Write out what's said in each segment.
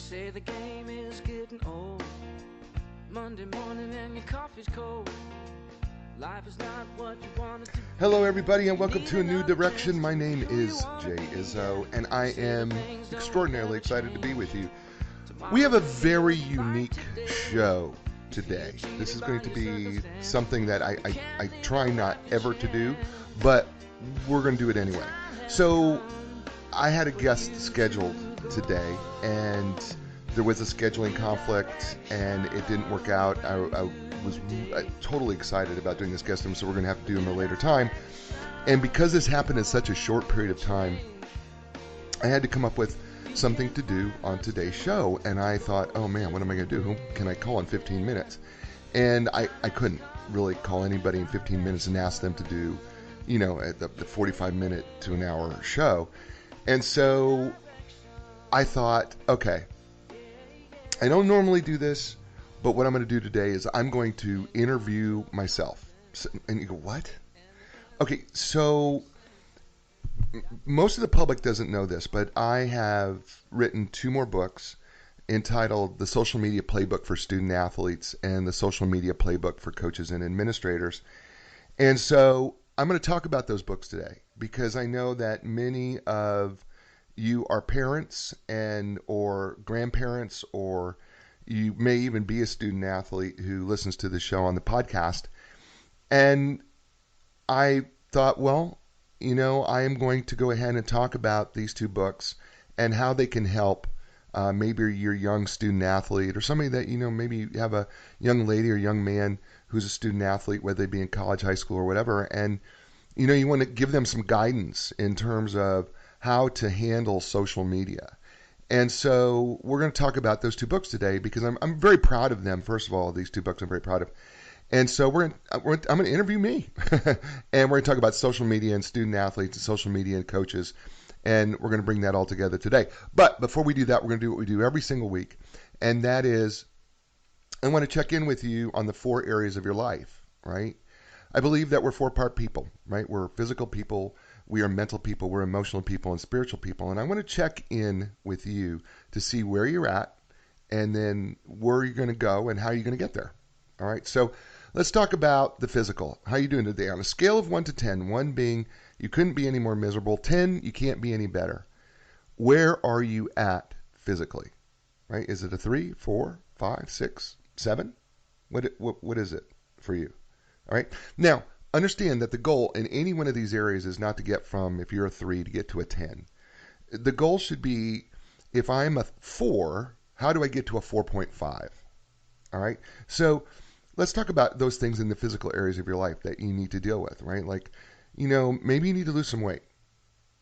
say the game is getting old. Monday morning and your coffee's cold. Life is not what you want it to be. Hello, everybody, and welcome to A New Direction. My name is Jay Izzo, and I am extraordinarily excited to be with you. We have a very unique show today. This is going to be something that I try not ever to do, but we're going to do it anyway. So I had a guest scheduled today, and there was a scheduling conflict, and it didn't work out. I was totally excited about doing this guest room, so we're going to have to do him a later time. And because this happened in such a short period of time, I had to come up with something to do on today's show. And I thought, oh man, what am I going to do? Who can I call in 15 minutes? And I couldn't really call anybody in 15 minutes and ask them to do, you know, the 45-minute to an hour show. And so I thought, okay, I don't normally do this, but what I'm going to do today is I'm going to interview myself. And you go, what? Okay, so most of the public doesn't know this, but I have written 2 more books entitled The Social Media Playbook for Student Athletes and The Social Media Playbook for Coaches and Administrators. And so I'm going to talk about those books today because I know that many of you are parents and or grandparents, or you may even be a student athlete who listens to the show on the podcast. And I thought, well, you know, I am going to go ahead and talk about these 2 books and how they can help maybe your young student athlete or somebody that, you know, maybe you have a young lady or young man who's a student athlete, whether they be in college, high school, or whatever. And, you know, you want to give them some guidance in terms of how to handle social media. And so we're going to talk about those 2 books today because I'm very proud of them. First of all, these 2 books I'm very proud of. And so I'm going to interview me. And we're going to talk about social media and student athletes and social media and coaches. And we're going to bring that all together today. But before we do that, we're going to do what we do every single week. And that is, I want to check in with you on the 4 areas of your life, right? I believe that we're 4-part people, right? We're physical people, we are mental people, we're emotional people, and spiritual people. And I want to check in with you to see where you're at and then where you're going to go and how you're going to get there. All right, so let's talk about the physical. How are you doing today? On a scale of 1 to 10, 1 being you couldn't be any more miserable, 10, you can't be any better. Where are you at physically? Right? Is it a 3, 4, 5, 6, 7? What is it for you? All right. Now, understand that the goal in any one of these areas is not to get from, if you're a 3, to get to a 10. The goal should be, if I'm a 4, how do I get to a 4.5? All right. So let's talk about those things in the physical areas of your life that you need to deal with, right? Like, you know, maybe you need to lose some weight,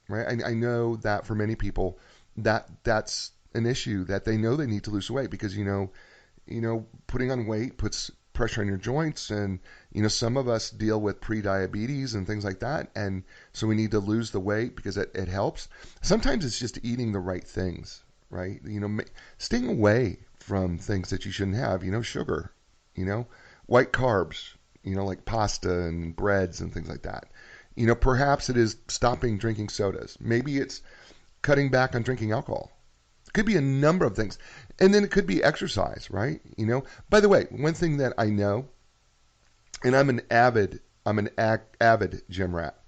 right? I know that for many people that's an issue that they know they need to lose weight because, you know, putting on weight puts pressure on your joints, and, you know, some of us deal with pre-diabetes and things like that, and so we need to lose the weight because it helps. Sometimes it's just eating the right things, right? You know, staying away from things that you shouldn't have, you know, sugar, you know, white carbs, you know, like pasta and breads and things like that. You know, perhaps it is stopping drinking sodas. Maybe it's cutting back on drinking alcohol. It could be a number of things. And then it could be exercise, right? You know, by the way, one thing that I know, and I'm an avid gym rat.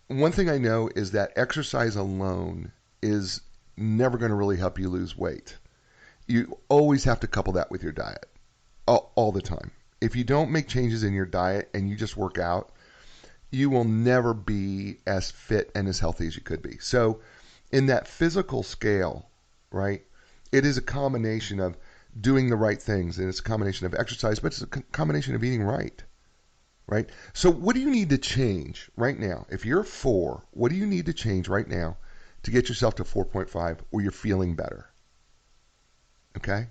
One thing I know is that exercise alone is never going to really help you lose weight. You always have to couple that with your diet all the time. If you don't make changes in your diet and you just work out, you will never be as fit and as healthy as you could be. So in that physical scale, right, it is a combination of doing the right things, and it's a combination of exercise, but it's a combination of eating right, right? So what do you need to change right now? If you're a 4, what do you need to change right now to get yourself to 4.5 where you're feeling better? Okay?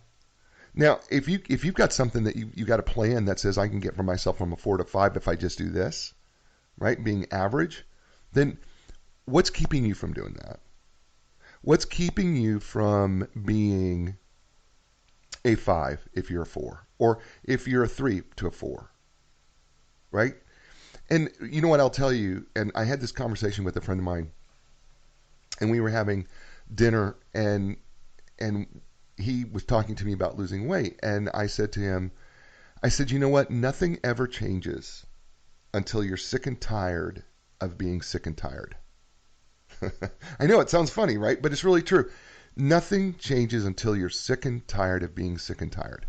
Now, if you've got something that you got a plan that says I can get myself from a 4 to 5 if I just do this, right, being average, then what's keeping you from doing that? What's keeping you from being a 5 if you're a 4? Or if you're a 3 to a 4, right? And you know what I'll tell you, and I had this conversation with a friend of mine, and we were having dinner, and he was talking to me about losing weight. And I said to him, I said, you know what? Nothing ever changes until you're sick and tired of being sick and tired. I know it sounds funny, right? But it's really true. Nothing changes until you're sick and tired of being sick and tired.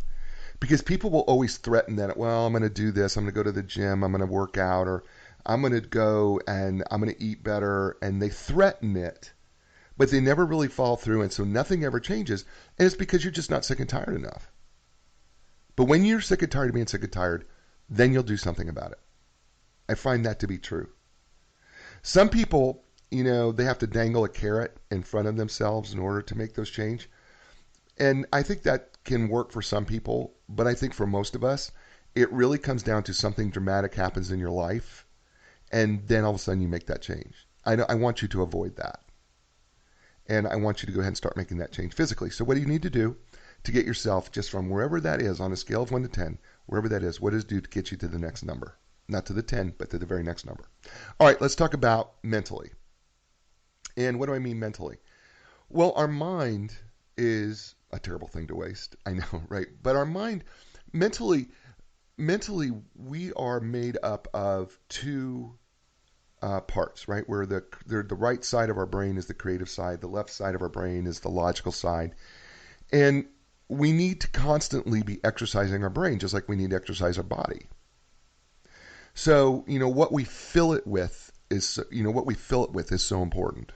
Because people will always threaten that, well, I'm going to do this. I'm going to go to the gym. I'm going to work out, or I'm going to go and I'm going to eat better. And they threaten it, but they never really follow through. And so nothing ever changes. And it's because you're just not sick and tired enough. But when you're sick and tired of being sick and tired, then you'll do something about it. I find that to be true. Some people, they have to dangle a carrot in front of themselves in order to make those change. And I think that can work for some people, but I think for most of us, it really comes down to something dramatic happens in your life, and then all of a sudden you make that change. I want you to avoid that. And I want you to go ahead and start making that change physically. So what do you need to do to get yourself just from wherever that is on a scale of 1 to 10, wherever that is, what does it do to get you to the next number? Not to the 10, but to the very next number. All right, let's talk about mentally. And what do I mean mentally? Well, our mind is a terrible thing to waste. I know, right? But our mind, mentally, we are made up of two parts, right? Where the right side of our brain is the creative side, the left side of our brain is the logical side, and we need to constantly be exercising our brain, just like we need to exercise our body. So, what we fill it with is so important.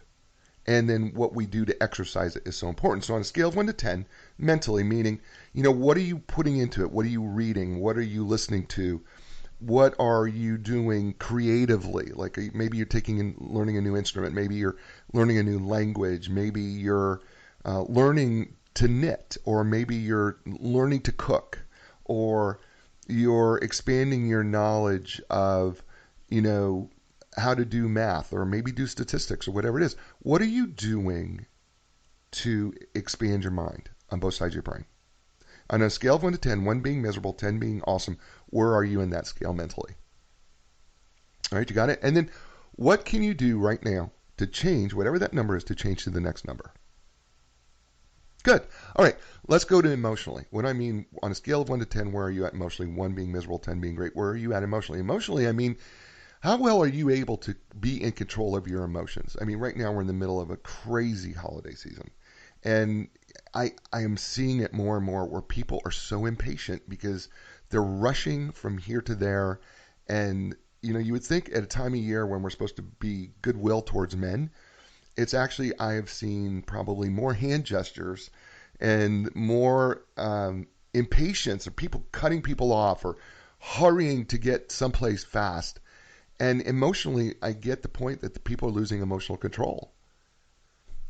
And then what we do to exercise it is so important. So on a scale of 1 to 10, mentally, meaning, what are you putting into it? What are you reading? What are you listening to? What are you doing creatively? Like maybe you're taking and learning a new instrument. Maybe you're learning a new language. Maybe you're learning to knit, or maybe you're learning to cook, or you're expanding your knowledge of, how to do math, or maybe do statistics, or whatever it is. What are you doing to expand your mind on both sides of your brain? On a scale of 1 to 10, 1 being miserable, 10 being awesome, where are you in that scale mentally? All right, you got it? And then what can you do right now to change whatever that number is, to change to the next number? Good. All right, let's go to emotionally. What I mean, on a scale of 1 to 10, where are you at emotionally? 1 being miserable, 10 being great. Where are you at emotionally? Emotionally, I mean, how well are you able to be in control of your emotions? I mean, right now we're in the middle of a crazy holiday season. And I am seeing it more and more where people are so impatient because they're rushing from here to there. And, you would think at a time of year when we're supposed to be goodwill towards men, it's actually, I have seen probably more hand gestures and more impatience, or people cutting people off or hurrying to get someplace fast. And emotionally, I get the point that the people are losing emotional control.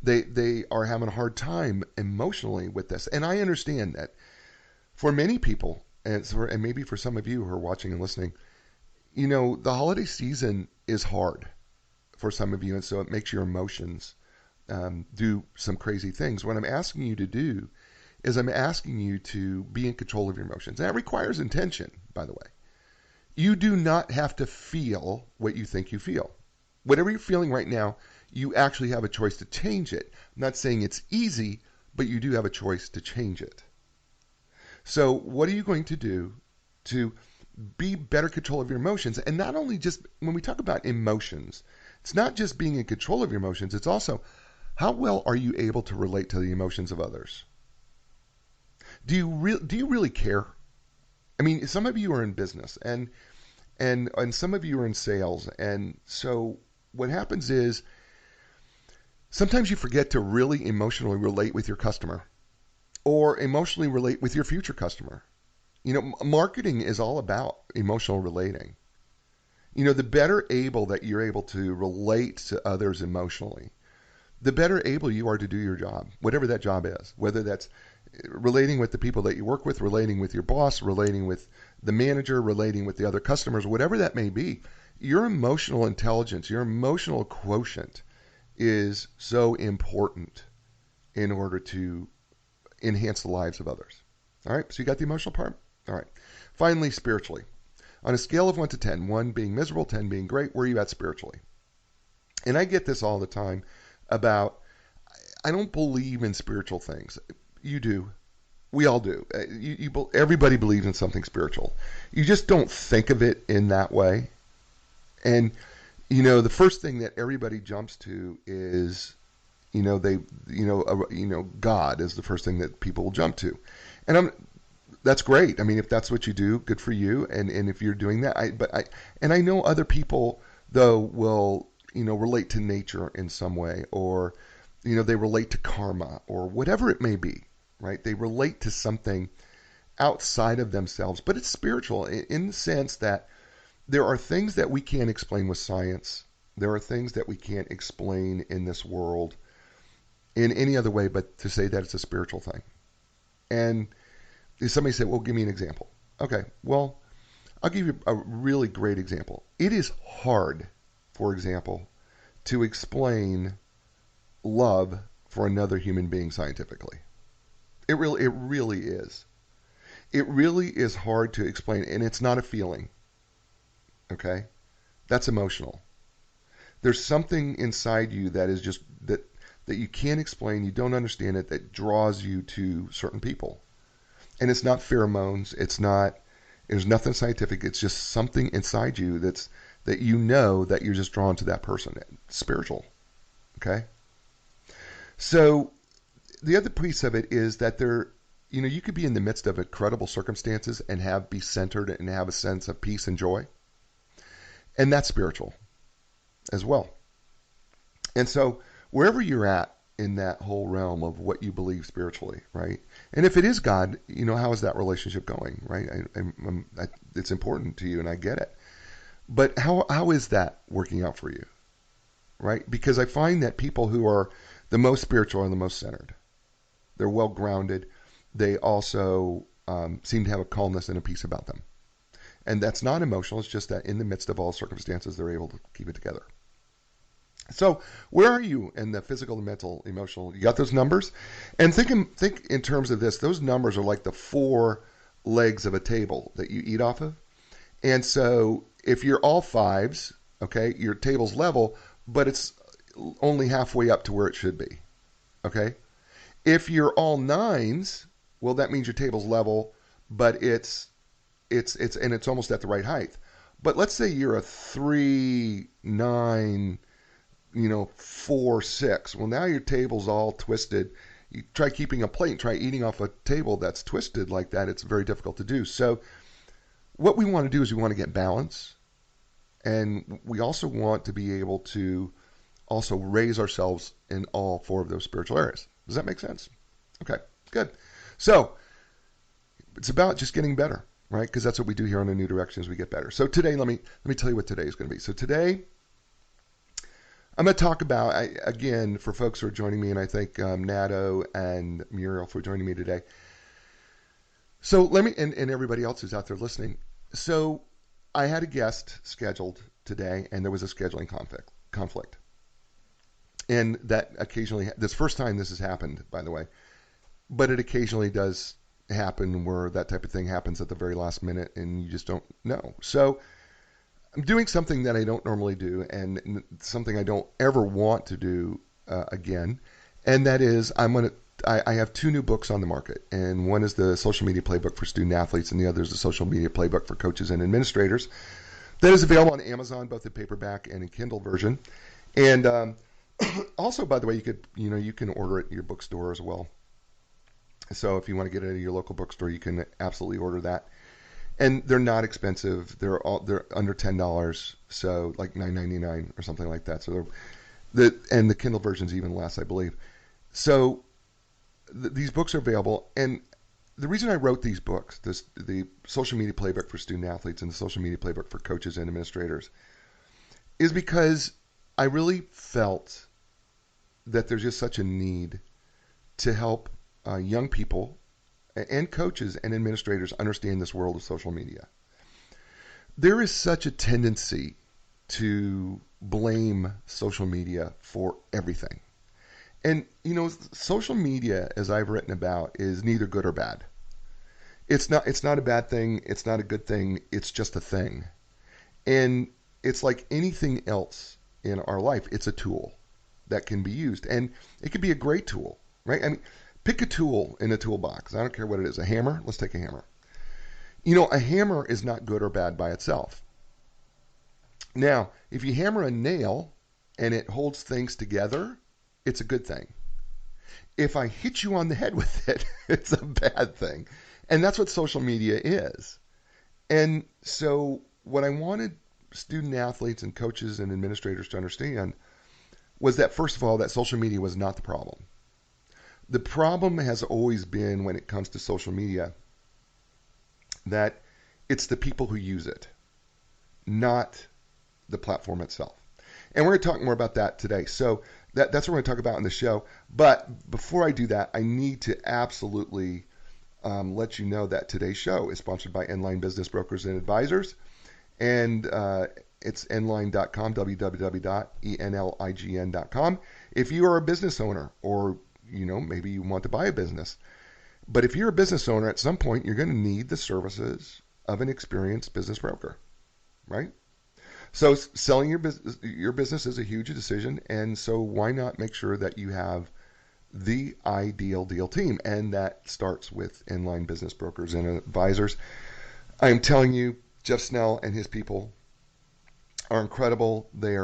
They are having a hard time emotionally with this. And I understand that for many people, and maybe for some of you who are watching and listening, the holiday season is hard for some of you. And so it makes your emotions do some crazy things. What I'm asking you to do is I'm asking you to be in control of your emotions. And that requires intention, by the way. You do not have to feel what you think you feel. Whatever you're feeling right now, you actually have a choice to change it. I'm not saying it's easy, but you do have a choice to change it. So what are you going to do to be better control of your emotions? And not only just, when we talk about emotions, it's not just being in control of your emotions, it's also how well are you able to relate to the emotions of others? Do you really care? I mean, some of you are in business and some of you are in sales. And so what happens is sometimes you forget to really emotionally relate with your customer, or emotionally relate with your future customer. Marketing is all about emotional relating. The better able that you're able to relate to others emotionally, the better able you are to do your job, whatever that job is, whether that's relating with the people that you work with, relating with your boss, relating with the manager, relating with the other customers, whatever that may be. Your emotional intelligence, your emotional quotient is so important in order to enhance the lives of others. All right, so you got the emotional part? All right. Finally, spiritually. On a scale of 1 to 10, 1 being miserable, 10 being great, where are you at spiritually? And I get this all the time about, I don't believe in spiritual things. You do. We all do. Everybody believes in something spiritual. You just don't think of it in that way. And the first thing that everybody jumps to is, God is the first thing that people will jump to. And that's great. I mean, if that's what you do, good for you. And if you're doing that, I know other people though will, relate to nature in some way, or, they relate to karma or whatever it may be, right? They relate to something outside of themselves, but it's spiritual in the sense that there are things that we can't explain with science. There are things that we can't explain in this world in any other way but to say that it's a spiritual thing. And if somebody said, well, give me an example. Okay, well, I'll give you a really great example. It is hard, for example, to explain love for another human being scientifically. It really is. It really is hard to explain, and it's not a feeling. Okay? That's emotional. There's something inside you that is just that you can't explain, you don't understand it, that draws you to certain people. And it's not pheromones, there's nothing scientific, it's just something inside you that that you're just drawn to that person. It's spiritual. Okay? So the other piece of it is that you could be in the midst of incredible circumstances and be centered and have a sense of peace and joy. And that's spiritual as well. And so wherever you're at in that whole realm of what you believe spiritually, right? And if it is God, how is that relationship going, right? It's important to you, and I get it. But how is that working out for you, right? Because I find that people who are the most spiritual are the most centered. They're well grounded. They also seem to have a calmness and a peace about them. And that's not emotional. It's just that in the midst of all circumstances, they're able to keep it together. So where are you in the physical, the mental, emotional? You got those numbers? And think in terms of this. Those numbers are like the 4 legs of a table that you eat off of. And so if you're all 5s, okay, your table's level, but it's only halfway up to where it should be. Okay? If you're all 9s, well, that means your table's level, but it's almost at the right height. But let's say you're a 3, 9, 4, 6. Well, now your table's all twisted. You try keeping a plate and try eating off a table that's twisted like that. It's very difficult to do. So what we want to do is we want to get balance. And we also want to be able to also raise ourselves in all 4 of those spiritual areas. Does that make sense? Okay, good. So it's about just getting better, right? Because that's what we do here on A New Direction, is we get better. So today, let me tell you what today is going to be. So today, I'm going to talk about, again, for folks who are joining me, and I thank Nato and Muriel for joining me today. So let me, and everybody else who's out there listening. So I had a guest scheduled today, and there was a scheduling conflict. And that occasionally, this first time this has happened, by the way, but it occasionally does happen where that type of thing happens at the very last minute and you just don't know. So I'm doing something that I don't normally do, and something I don't ever want to do again. And that is, I have 2 new books on the market, and one is the Social Media Playbook for Student Athletes, and the other is the Social Media Playbook for Coaches and Administrators. That is available on Amazon, both in paperback and in Kindle version. And also, by the way, you can order it at your bookstore as well. So if you want to get it at your local bookstore, you can absolutely order that. And they're not expensive. They're under $10, so like $9.99 or something like that. So and the Kindle version's even less, I believe. So these books are available. And the reason I wrote these books, the Social Media Playbook for Student Athletes and the Social Media Playbook for Coaches and Administrators, is because I really felt that there's just such a need to help young people and coaches and administrators understand this world of social media. There is such a tendency to blame social media for everything. And, social media, as I've written about, is neither good or bad. It's not a bad thing. It's not a good thing. It's just a thing. And it's like anything else in our life. It's a tool that can be used. And it can be a great tool, right? I mean, Pick a tool in a toolbox. I don't care what it is. A hammer? Let's take a hammer. A hammer is not good or bad by itself. Now, if you hammer a nail and it holds things together, it's a good thing. If I hit you on the head with it, it's a bad thing. And that's what social media is. And so what I wanted student athletes and coaches and administrators to understand was that, first of all, that social media was not the problem. The problem has always been, when it comes to social media, that it's the people who use it, not the platform itself. And we're going to talk more about that today. So that's what we're going to talk about in the show. But before I do that, I need to absolutely let you know that today's show is sponsored by Enlign Business Brokers and Advisors. And it's enlign.com, www.enlign.com. If you are a business owner, or maybe you want to buy a business. But if you're a business owner, at some point you're going to need the services of an experienced business broker, right? So selling your business is a huge decision, and so why not make sure that you have the ideal deal team? And that starts with Enlign Business Brokers and Advisors. I am telling you, Jeff Snell and his people are incredible. They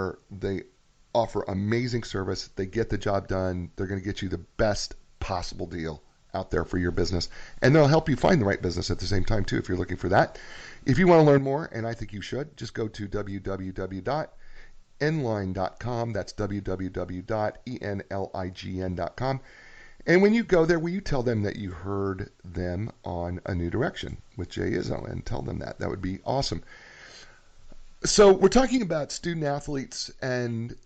offer amazing service. They get the job done. They're going to get you the best possible deal out there for your business. And they'll help you find the right business at the same time, too, if you're looking for that. If you want to learn more, and I think you should, just go to www.enlign.com. That's www.enlign.com. And when you go there, will you tell them that you heard them on A New Direction with Jay Izzo, and tell them that? That would be awesome. So we're talking about student athletes, and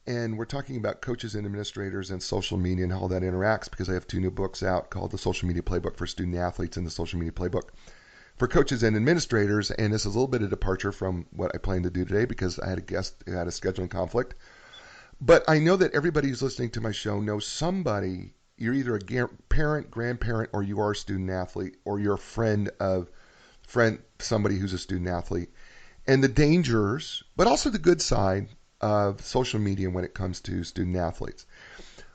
we're talking about coaches and administrators and social media and how that interacts, because I have 2 new books out called The Social Media Playbook for Student Athletes and The Social Media Playbook for Coaches and Administrators. And this is a little bit of departure from what I planned to do today, because I had a guest who had a scheduling conflict. But I know that everybody who's listening to my show knows somebody. You're either a parent, grandparent, or you are a student athlete, or you're a friend of somebody who's a student athlete. And the dangers, but also the good side of social media when it comes to student athletes.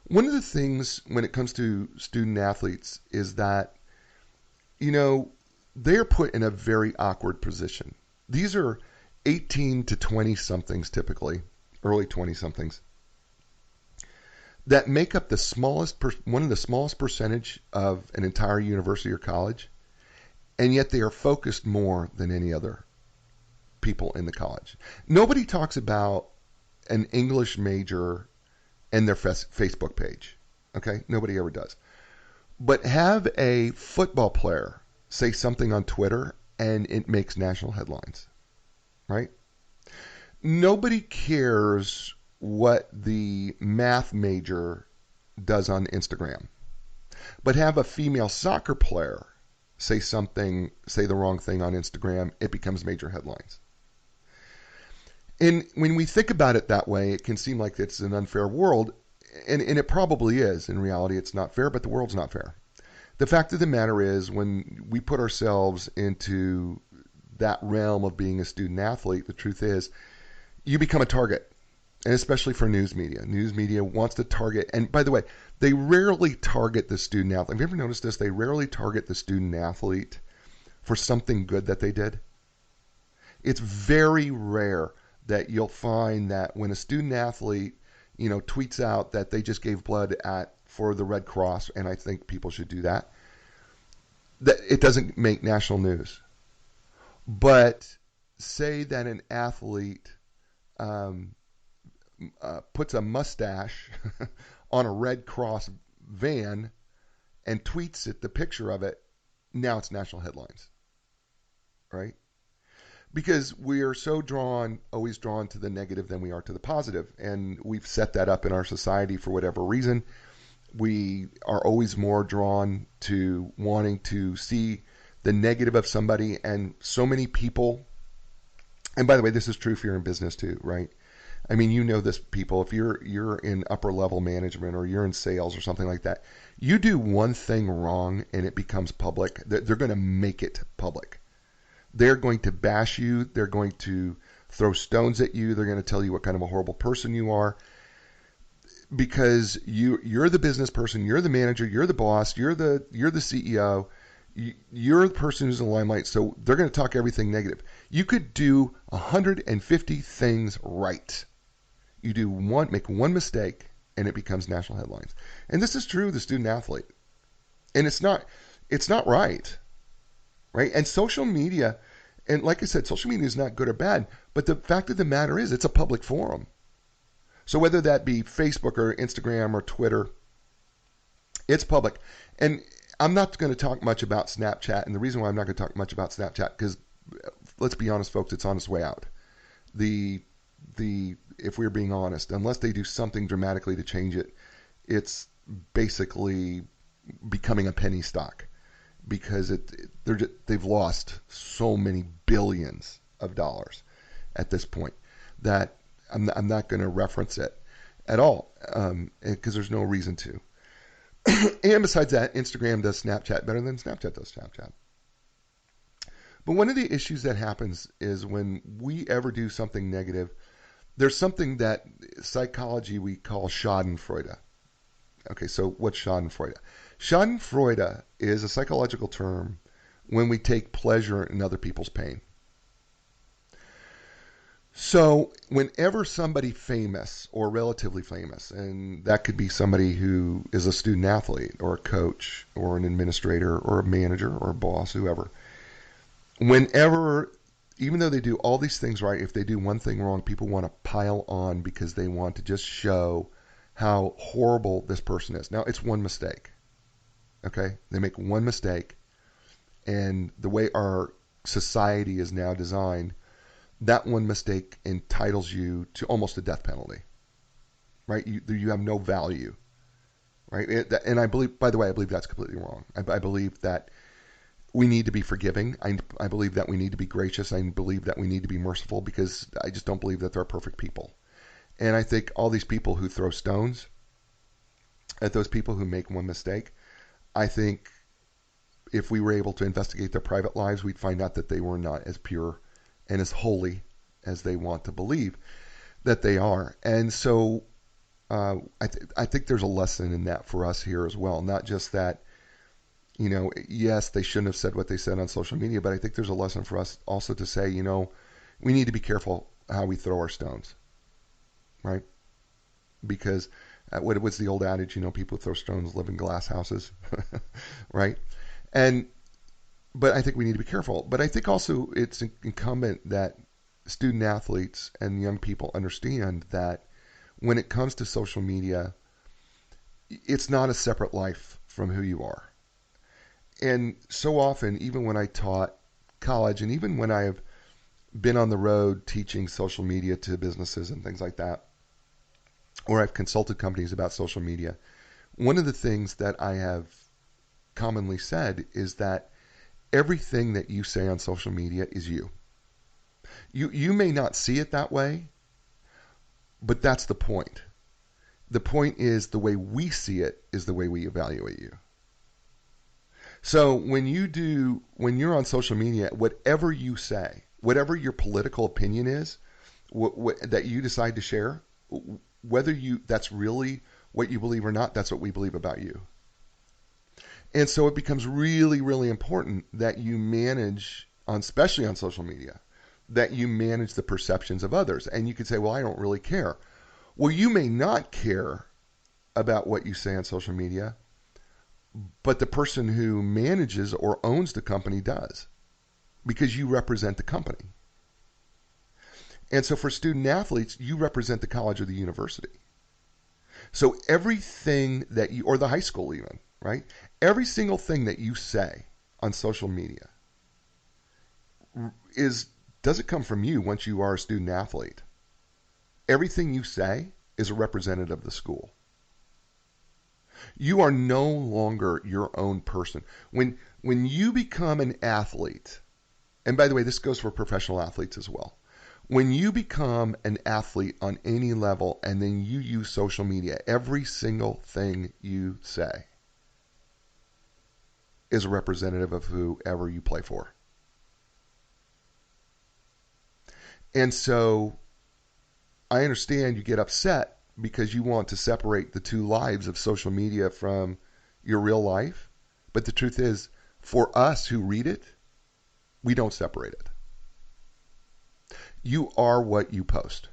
One of the things when it comes to student athletes is that, they're put in a very awkward position. These are 18 to 20-somethings typically, early 20-somethings, that make up one of the smallest percentage of an entire university or college, and yet they are focused more than any other people in the college. Nobody talks about an English major and their Facebook page. Okay? Nobody ever does. But have a football player say something on Twitter and it makes national headlines. Right? Nobody cares what the math major does on Instagram. But have a female soccer player say the wrong thing on Instagram, it becomes major headlines. And when we think about it that way, it can seem like it's an unfair world, and it probably is. In reality, it's not fair, but the world's not fair. The fact of the matter is, when we put ourselves into that realm of being a student athlete, the truth is, you become a target, and especially for news media. News media wants to target, and by the way, they rarely target the student athlete. Have you ever noticed this? They rarely target the student athlete for something good that they did. It's very rare that you'll find that when a student athlete, tweets out that they just gave blood for the Red Cross, and I think people should do that it doesn't make national news. But say that an athlete puts a mustache on a Red Cross van and tweets it, the picture of it, now it's national headlines, right? Because we are so always drawn to the negative than we are to the positive. And we've set that up in our society for whatever reason. We are always more drawn to wanting to see the negative of somebody. And so many people, and by the way, this is true if you're in business too, right? I mean, this, people, if you're in upper level management or you're in sales or something like that, you do one thing wrong and it becomes public. They're going to make it public. They're going to bash you. They're going to throw stones at you. They're going to tell you what kind of a horrible person you are. because you're the business person, you're the manager, you're the boss, you're the CEO, you're the person who's in the limelight. So they're going to talk everything negative. You could do 150 things right. You make one mistake, and it becomes national headlines. And this is true of the student athlete. And it's not right. Right? And social media, and like I said, social media is not good or bad, but the fact of the matter is it's a public forum. So whether that be Facebook or Instagram or Twitter, it's public. And I'm not going to talk much about Snapchat. And the reason why I'm not going to talk much about Snapchat, because let's be honest, folks, it's on its way out. If we're being honest, unless they do something dramatically to change it, it's basically becoming a penny stock, because they've lost so many billions of dollars at this point that I'm not going to reference it at all, because there's no reason to. And besides that, Instagram does Snapchat better than Snapchat does Snapchat. But one of the issues that happens is when we ever do something negative, there's something that psychology we call Schadenfreude. Okay, so what's Schadenfreude? Schadenfreude is a psychological term when we take pleasure in other people's pain. So whenever somebody famous or relatively famous, and that could be somebody who is a student athlete or a coach or an administrator or a manager or a boss, whoever, whenever, even though they do all these things right, if they do one thing wrong, people want to pile on because they want to just show how horrible this person is. Now, it's one mistake. Okay? They make one mistake, and the way our society is now designed, that one mistake entitles you to almost a death penalty, right? You have no value, right? And I believe, by the way, I believe that's completely wrong. I believe that we need to be forgiving. I believe that we need to be gracious. I believe that we need to be merciful, because I just don't believe that there are perfect people. And I think all these people who throw stones at those people who make one mistake, I think if we were able to investigate their private lives, we'd find out that they were not as pure and as holy as they want to believe that they are. And so I think there's a lesson in that for us here as well. Not just that, yes, they shouldn't have said what they said on social media, but I think there's a lesson for us also to say, we need to be careful how we throw our stones, right? Because what's the old adage, people who throw stones live in glass houses, right? But I think we need to be careful. But I think also it's incumbent that student athletes and young people understand that when it comes to social media, it's not a separate life from who you are. And so often, even when I taught college, and even when I have been on the road teaching social media to businesses and things like that, or I've consulted companies about social media, one of the things that I have commonly said is that everything that you say on social media is you. You may not see it that way, but that's the point. The point is the way we see it is the way we evaluate you. So when you're on social media, whatever you say, whatever your political opinion is, that you decide to share, whether that's really what you believe or not, that's what we believe about you. And so it becomes really, really important that you manage, especially on social media, that you manage the perceptions of others. And you could say, well, I don't really care. Well, you may not care about what you say on social media, but the person who manages or owns the company does, because you represent the company. And so for student athletes, you represent the college or the university. So everything that you, or the high school even, right? Every single thing that you say on social media doesn't come from you once you are a student athlete. Everything you say is a representative of the school. You are no longer your own person. When you become an athlete, and by the way, this goes for professional athletes as well. When you become an athlete on any level and then you use social media, every single thing you say is a representative of whoever you play for. And so I understand you get upset because you want to separate the two lives of social media from your real life. But the truth is, for us who read it, we don't separate it. You are what you post.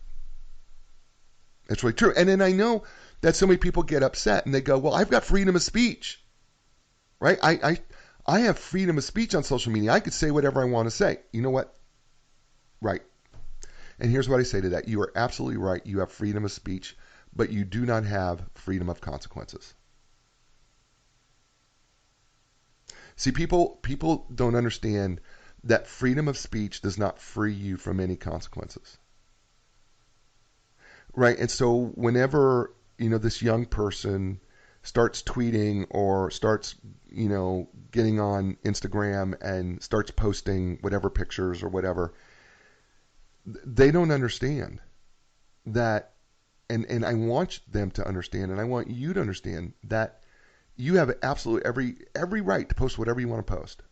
That's really true. And then I know that so many people get upset and they go, well, I've got freedom of speech, right? I have freedom of speech on social media. I could say whatever I want to say. You know what? Right. And here's what I say to that. You are absolutely right. You have freedom of speech, but you do not have freedom of consequences. See, people don't understand that freedom of speech does not free you from any consequences. Right? And so whenever, this young person starts tweeting or starts, getting on Instagram and starts posting whatever pictures or whatever, they don't understand that, and I want them to understand, and I want you to understand that you have absolutely every right to post whatever you want to post.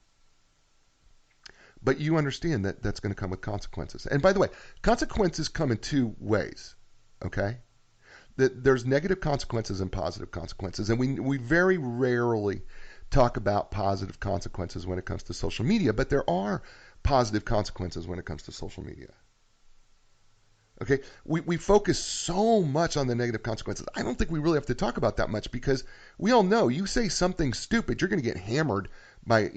But you understand that that's going to come with consequences. And by the way, consequences come in two ways, okay? There's negative consequences and positive consequences. And we very rarely talk about positive consequences when it comes to social media, but there are positive consequences when it comes to social media. Okay, we focus so much on the negative consequences. I don't think we really have to talk about that much because we all know you say something stupid, you're going to get hammered by,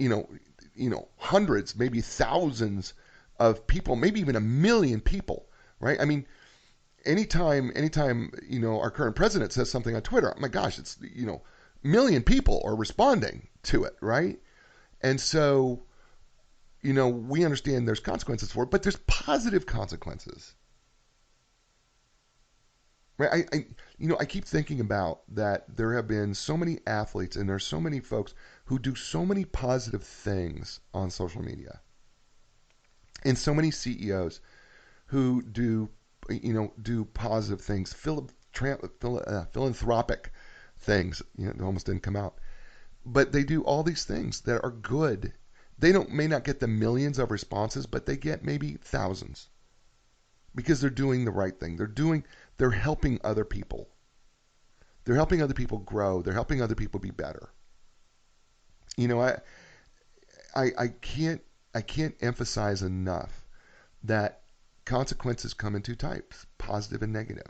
hundreds, maybe thousands of people, maybe even 1 million people, right? I mean, anytime, our current president says something on Twitter, oh my gosh, it's, 1 million people are responding to it, right? And so, we understand there's consequences for it, but there's positive consequences. Right? I keep thinking about that there have been so many athletes and there's so many folks who do so many positive things on social media. And so many CEOs who do positive things, philanthropic things, it almost didn't come out. But they do all these things that are good. They may not get the millions of responses, but they get maybe thousands. Because they're doing the right thing. They're helping other people. They're helping other people grow. They're helping other people be better. I can't emphasize enough that consequences come in two types, positive and negative.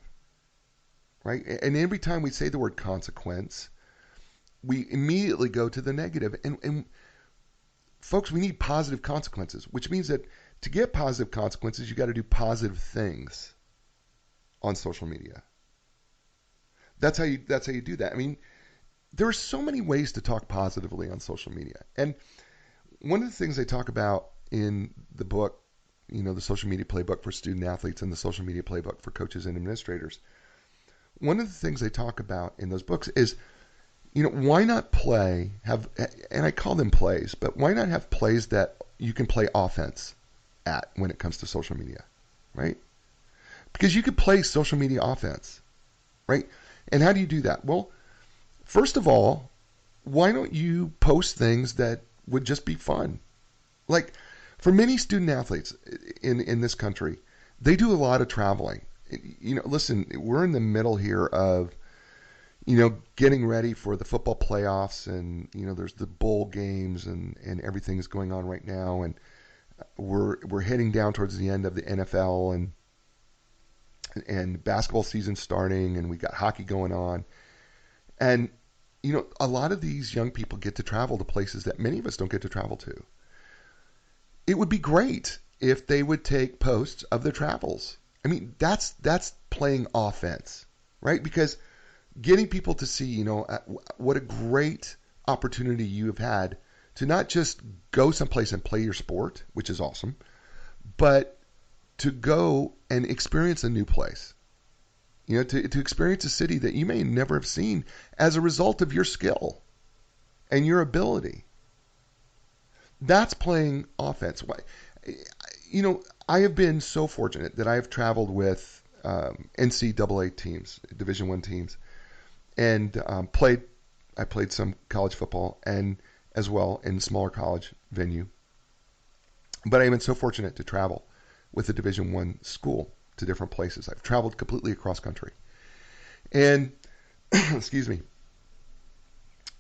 Right? And every time we say the word consequence, we immediately go to the negative. And folks, we need positive consequences, which means that to get positive consequences, you got to do positive things on social media. That's how you do that. I mean, there are so many ways to talk positively on social media. And one of the things I talk about in the book, the Social Media Playbook for Student Athletes and the Social Media Playbook for Coaches and Administrators, one of the things I talk about in those books is, why not and I call them plays, but why not have plays that you can play offense at when it comes to social media, right? Because you could play social media offense, right? And how do you do that? Well, first of all, why don't you post things that would just be fun? Like, for many student athletes in this country, they do a lot of traveling. Listen, we're in the middle here of, getting ready for the football playoffs, and, there's the bowl games and everything's going on right now, and we're heading down towards the end of the NFL and basketball season starting, and we got hockey going on. And, a lot of these young people get to travel to places that many of us don't get to travel to. It would be great if they would take posts of their travels. I mean, that's playing offense, right? Because getting people to see, what a great opportunity you have had to not just go someplace and play your sport, which is awesome, but to go and experience a new place. To experience a city that you may never have seen as a result of your skill and your ability. That's playing offense. I have been so fortunate that I have traveled with NCAA teams, Division I teams, and I played some college football and as well in smaller college venue. But I've been so fortunate to travel with a Division I school to different places. I've traveled completely across country. And excuse me.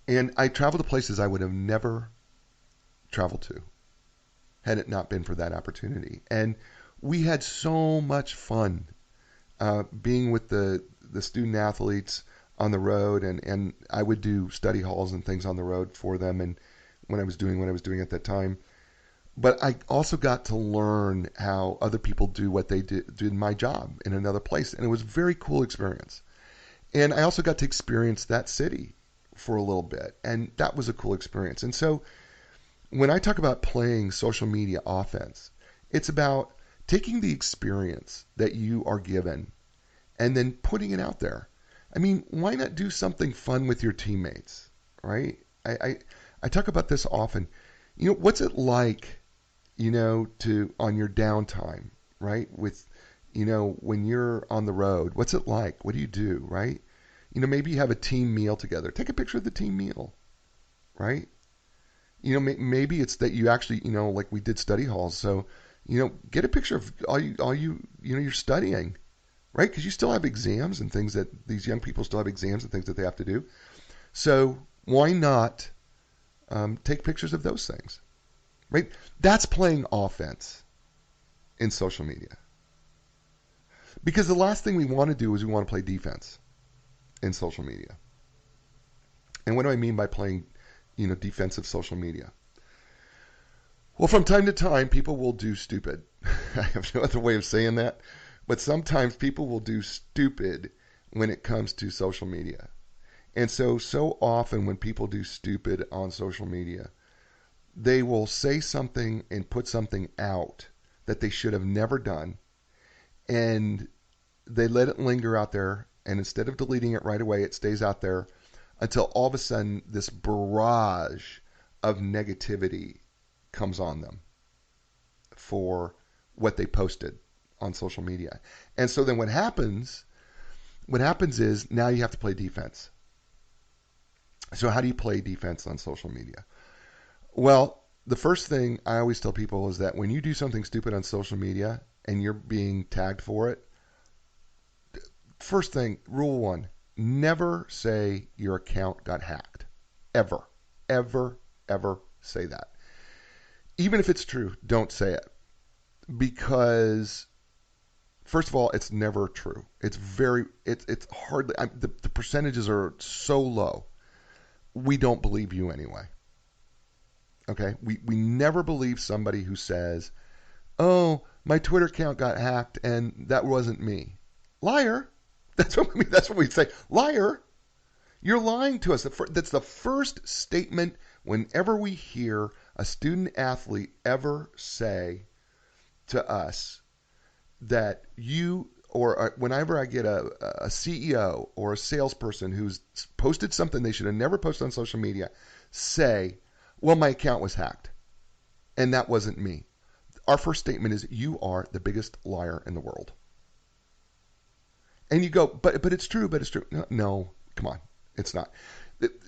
And I traveled to places I would have never traveled to had it not been for that opportunity. And we had so much fun being with the student athletes on the road, and I would do study halls and things on the road for them, and when I was doing what I was doing at that time. But I also got to learn how other people do what they do in my job in another place, and it was a very cool experience. And I also got to experience that city for a little bit, and that was a cool experience. And so when I talk about playing social media offense, it's about taking the experience that you are given and then putting it out there. I mean, why not do something fun with your teammates, right? I talk about this often. You know, what's it like, to on your downtime, right? With, when you're on the road, what's it like? What do you do, right? Maybe you have a team meal together. Take a picture of the team meal, right? Maybe it's that you actually, like we did study halls. So, get a picture of all you, you're studying, right? Because you still have exams and things that these young people still have exams and things that they have to do. So why not take pictures of those things, right? That's playing offense in social media. Because the last thing we want to do is we want to play defense in social media. And what do I mean by playing, defensive social media? Well, from time to time, people will do stupid. I have no other way of saying that. But sometimes people will do stupid when it comes to social media. And so often when people do stupid on social media, they will say something and put something out that they should have never done. And they let it linger out there. And instead of deleting it right away, it stays out there until all of a sudden this barrage of negativity comes on them for what they posted on social media. And so then what happens is now you have to play defense. So how do you play defense on social media? Well, the first thing I always tell people is that when you do something stupid on social media and you're being tagged for it, first thing, rule one, never say your account got hacked. Ever, ever, ever say that. Even if it's true, don't say it. Because first of all, it's never true. It's hardly, the percentages are so low. We don't believe you anyway. Okay? We never believe somebody who says, oh, my Twitter account got hacked and that wasn't me. Liar. That's what we say. Liar. You're lying to us. That's the first statement whenever we hear a student athlete ever say to us that you, or whenever I get a CEO or a salesperson who's posted something they should have never posted on social media, say, well, my account was hacked and that wasn't me. Our first statement is, you are the biggest liar in the world. And you go, but it's true, but it's true. No, come on. It's not.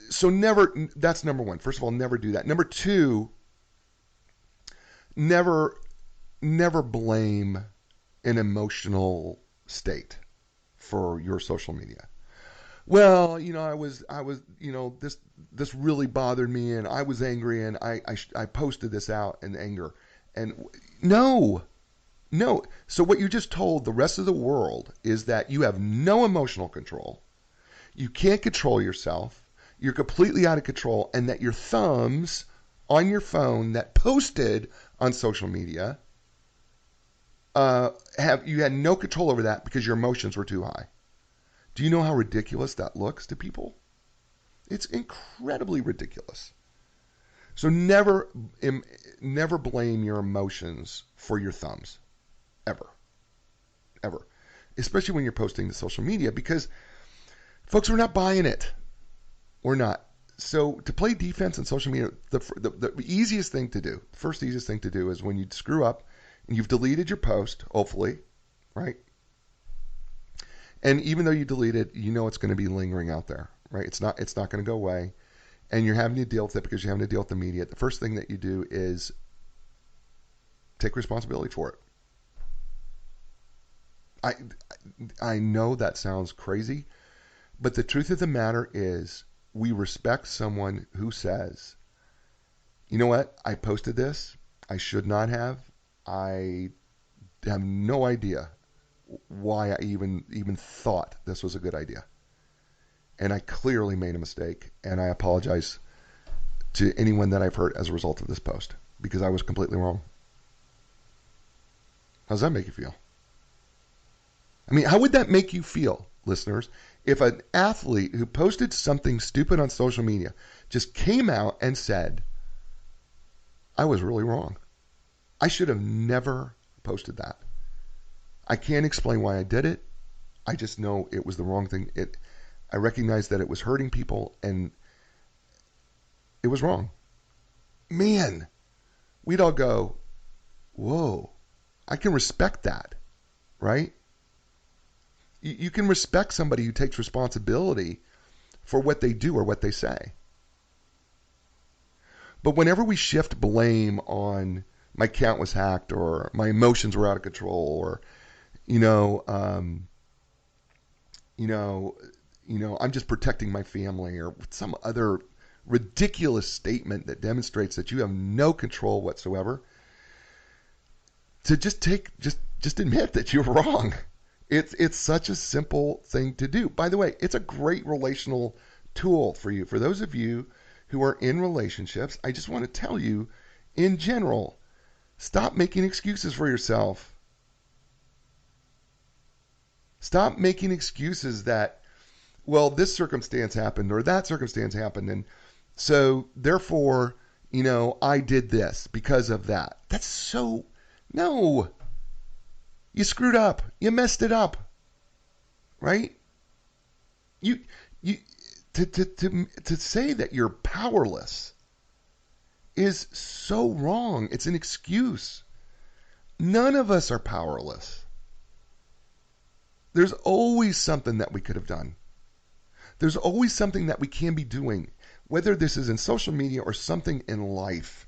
So that's number one. First of all, never do that. Number two, never blame an emotional state for your social media. Well, I was, this really bothered me and I was angry and I posted this out in anger. And no. So what you just told the rest of the world is that you have no emotional control. You can't control yourself. You're completely out of control, and that your thumbs on your phone that posted on social media you had no control over that because your emotions were too high. Do you know how ridiculous that looks to people? It's incredibly ridiculous. So never blame your emotions for your thumbs. Ever. Especially when you're posting to social media, because folks, we're not buying it. We're not. So to play defense on social media, the easiest thing to do, the first easiest thing to do is when you screw up and you've deleted your post, hopefully, right? And even though you delete it, it's going to be lingering out there, right? It's not going to go away. And you're having to deal with it because you're having to deal with the media. The first thing that you do is take responsibility for it. I know that sounds crazy, But the truth of the matter is, we respect someone who says, you know what, I posted this, I should not have. I have no idea why I even thought this was a good idea. And I clearly made a mistake, and I apologize to anyone that I've hurt as a result of this post, because I was completely wrong. How does that make you feel? I mean, how would that make you feel, listeners, if an athlete who posted something stupid on social media just came out and said, I was really wrong. I should have never posted that. I can't explain why I did it. I just know it was the wrong thing. I recognize that it was hurting people, and it was wrong. Man, we'd all go, whoa, I can respect that, right? You can respect somebody who takes responsibility for what they do or what they say. But whenever we shift blame on my account was hacked, or my emotions were out of control, or I'm just protecting my family, or some other ridiculous statement that demonstrates that you have no control whatsoever, to just admit that you're wrong. It's such a simple thing to do. By the way, it's a great relational tool for you. For those of you who are in relationships, I just want to tell you, in general, stop making excuses for yourself. Stop making excuses that, well, this circumstance happened or that circumstance happened, and so therefore, I did this because of that. No. You screwed up. You messed it up. Right? To say that you're powerless is so wrong. It's an excuse. None of us are powerless. There's always something that we could have done. There's always something that we can be doing, whether this is in social media or something in life.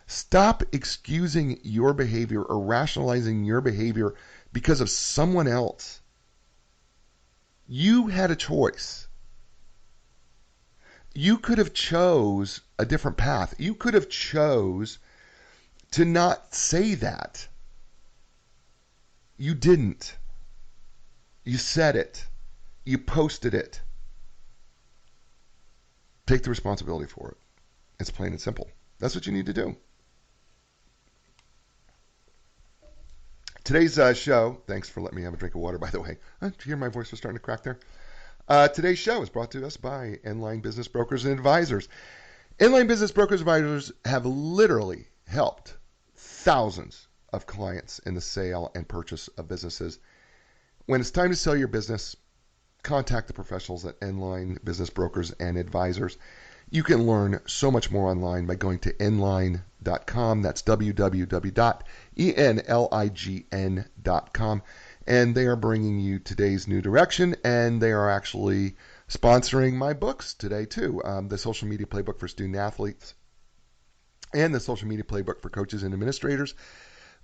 Stop excusing your behavior or rationalizing your behavior because of someone else. You had a choice. You could have chose a different path. You could have chose to not say that. You didn't. You said it. You posted it. Take the responsibility for it. It's plain and simple. That's what you need to do. Today's show, thanks for letting me have a drink of water, by the way. Did you hear my voice was starting to crack there? Today's show is brought to us by Enlign Business Brokers and Advisors. Enlign Business Brokers and Advisors have literally helped thousands of clients in the sale and purchase of businesses. When it's time to sell your business, contact the professionals at Enlign Business Brokers and Advisors. You can learn so much more online by going to enlign.com. That's www.enlign.com. And they are bringing you today's new direction, and they are actually sponsoring my books today too. The Social Media Playbook for Student Athletes and the Social Media Playbook for Coaches and Administrators.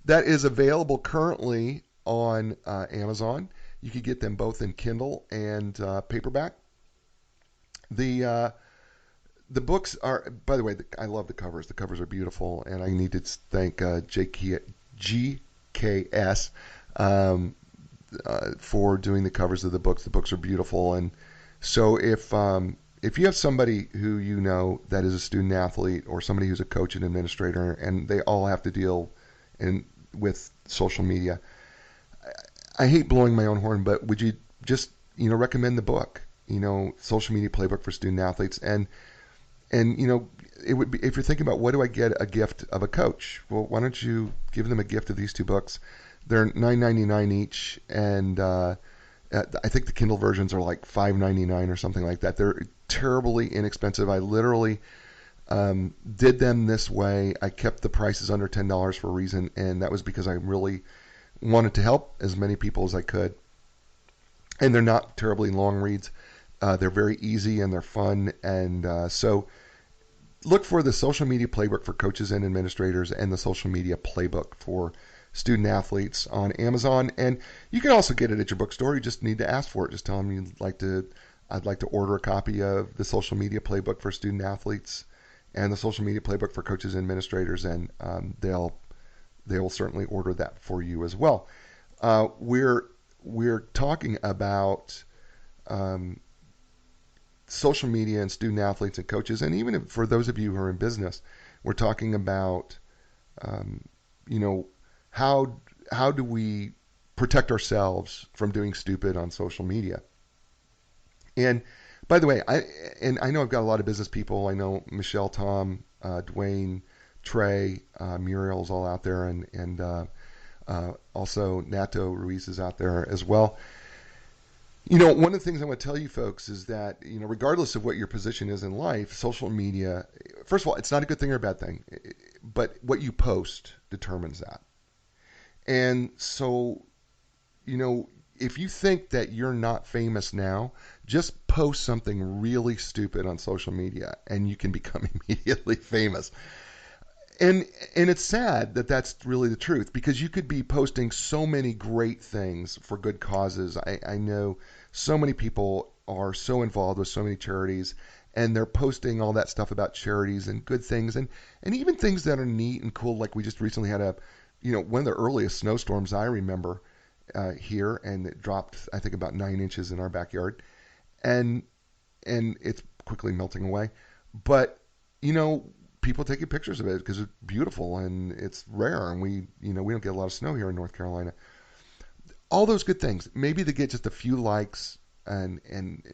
That is available currently on Amazon. You can get them both in Kindle and paperback. The books are, by the way, I love the covers. The covers are beautiful, and I need to thank GKS for doing the covers of the books. The books are beautiful, and so if you have somebody who you know that is a student athlete or somebody who's a coach and administrator, and they all have to deal with social media, I hate blowing my own horn, but would you just recommend the book, Social Media Playbook for Student Athletes, and it would be, if you're thinking about what do I get a gift of a coach, well, why don't you give them a gift of these two books? They're $9.99 each, and I think the Kindle versions are like $5.99 or something like that. They're terribly inexpensive. I literally did them this way. I kept the prices under $10 for a reason, and that was because I really wanted to help as many people as I could. And they're not terribly long reads. They're very easy and they're fun, and so look for the Social Media Playbook for Coaches and Administrators and the Social Media Playbook for Student Athletes on Amazon. And you can also get it at your bookstore. You just need to ask for it. Just tell them you'd like to I'd like to order a copy of the Social Media Playbook for Student Athletes and the Social Media Playbook for Coaches and Administrators, and they will certainly order that for you as well. We're talking about social media and student athletes and coaches, and even for those of you who are in business, we're talking about how do we protect ourselves from doing stupid on social media. And by the way, I know I've got a lot of business people. I know Michelle, Tom, Dwayne, Trey, Muriel's all out there, and also Nato Ruiz is out there as well. One of the things I want to tell you folks is that, regardless of what your position is in life, social media, first of all, it's not a good thing or a bad thing, but what you post determines that. And so, if you think that you're not famous now, just post something really stupid on social media and you can become immediately famous. And it's sad that that's really the truth, because you could be posting so many great things for good causes. I know so many people are so involved with so many charities, and they're posting all that stuff about charities and good things, and even things that are neat and cool. Like we just recently had one of the earliest snowstorms I remember here, and it dropped, I think, about 9 inches in our backyard, and it's quickly melting away. But people taking pictures of it because it's beautiful and it's rare, and we don't get a lot of snow here in North Carolina. All those good things. Maybe they get just a few likes and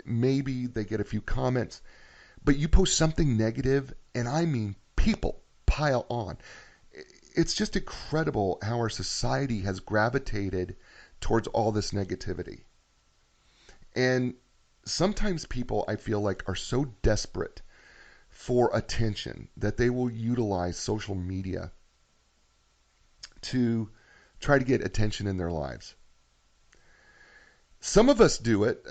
maybe they get a few comments, but you post something negative, and I mean people pile on. It's just incredible how our society has gravitated towards all this negativity. And sometimes people, I feel like, are so desperate for attention that they will utilize social media to try to get attention in their lives. Some of us do it.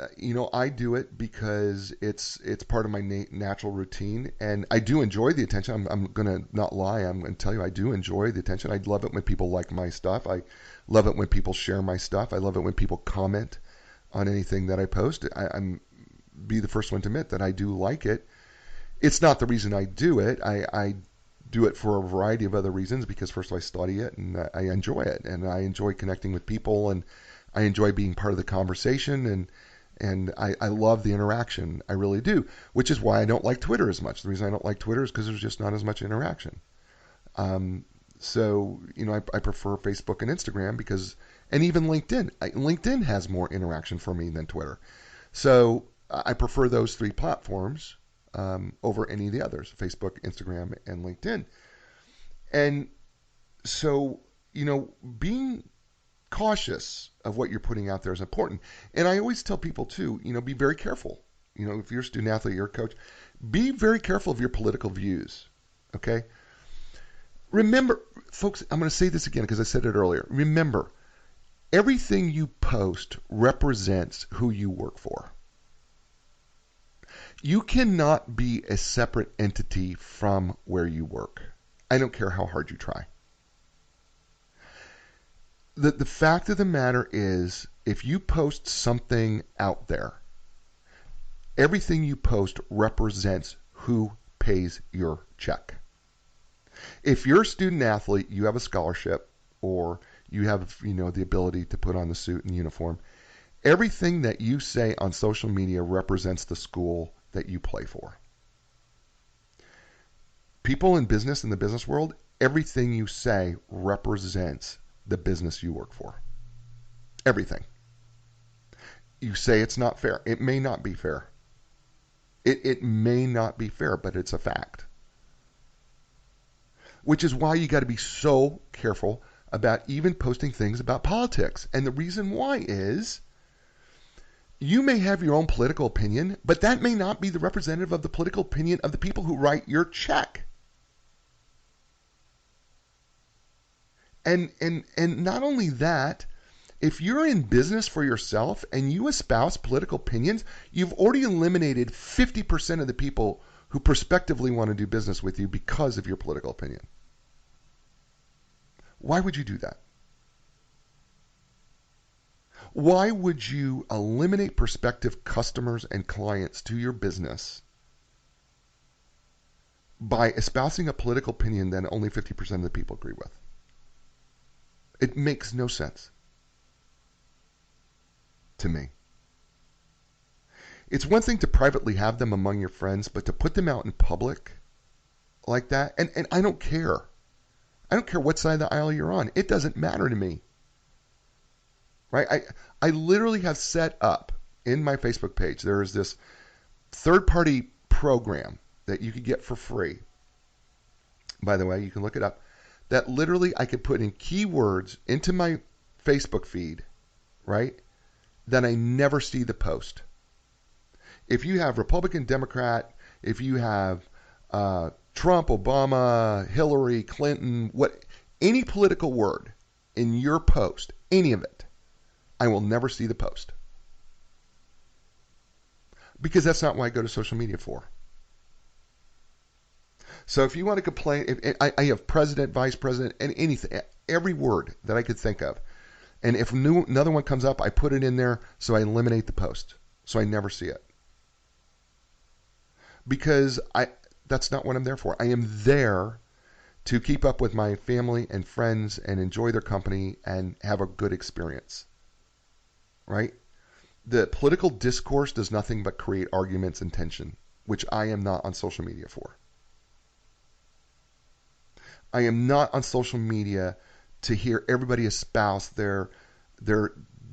I do it because it's part of my natural routine, and I do enjoy the attention. I'm going to not lie. I'm going to tell you I do enjoy the attention. I love it when people like my stuff. I love it when people share my stuff. I love it when people comment on anything that I post. I'm be the first one to admit that I do like it. It's not the reason I do it. I do it for a variety of other reasons, because first of all, I study it and I enjoy it, and I enjoy connecting with people, and I enjoy being part of the conversation, and I love the interaction. I really do, which is why I don't like Twitter as much. The reason I don't like Twitter is because there's just not as much interaction. So I prefer Facebook and Instagram and even LinkedIn. LinkedIn has more interaction for me than Twitter. So I prefer those three platforms over any of the others: Facebook, Instagram, and LinkedIn. And so, being cautious of what you're putting out there is important. And I always tell people too, be very careful. If you're a student athlete, you're a coach, be very careful of your political views. Okay? Remember, folks, I'm going to say this again because I said it earlier. Remember, everything you post represents who you work for. You cannot be a separate entity from where you work. I don't care how hard you try. The fact of the matter is, if you post something out there, everything you post represents who pays your check. If you're a student athlete, you have a scholarship, or you have, the ability to put on the suit and uniform, everything that you say on social media represents the school that you play for. People in business, in the business world, everything you say represents the business you work for. Everything. You say it's not fair. It may not be fair. It may not be fair, but it's a fact. Which is why you got to be so careful about even posting things about politics. And the reason why is, you may have your own political opinion, but that may not be the representative of the political opinion of the people who write your check. And not only that, if you're in business for yourself and you espouse political opinions, you've already eliminated 50% of the people who prospectively want to do business with you because of your political opinion. Why would you do that? Why would you eliminate prospective customers and clients to your business by espousing a political opinion that only 50% of the people agree with? It makes no sense to me. It's one thing to privately have them among your friends, but to put them out in public like that, and I don't care. I don't care what side of the aisle you're on. It doesn't matter to me. Right? I literally have set up in my Facebook page, there is this third-party program that you could get for free. By the way, you can look it up. That literally I could put in keywords into my Facebook feed, right? That I never see the post. If you have Republican, Democrat, if you have Trump, Obama, Hillary, Clinton, any political word in your post, any of it, I will never see the post. Because that's not what I go to social media for. So if you want to complain, I have president, vice president, and anything, every word that I could think of. And if another one comes up, I put it in there so I eliminate the post. So I never see it. Because that's not what I'm there for. I am there to keep up with my family and friends and enjoy their company and have a good experience. Right? The political discourse does nothing but create arguments and tension, which I am not on social media for. I am not on social media to hear everybody espouse their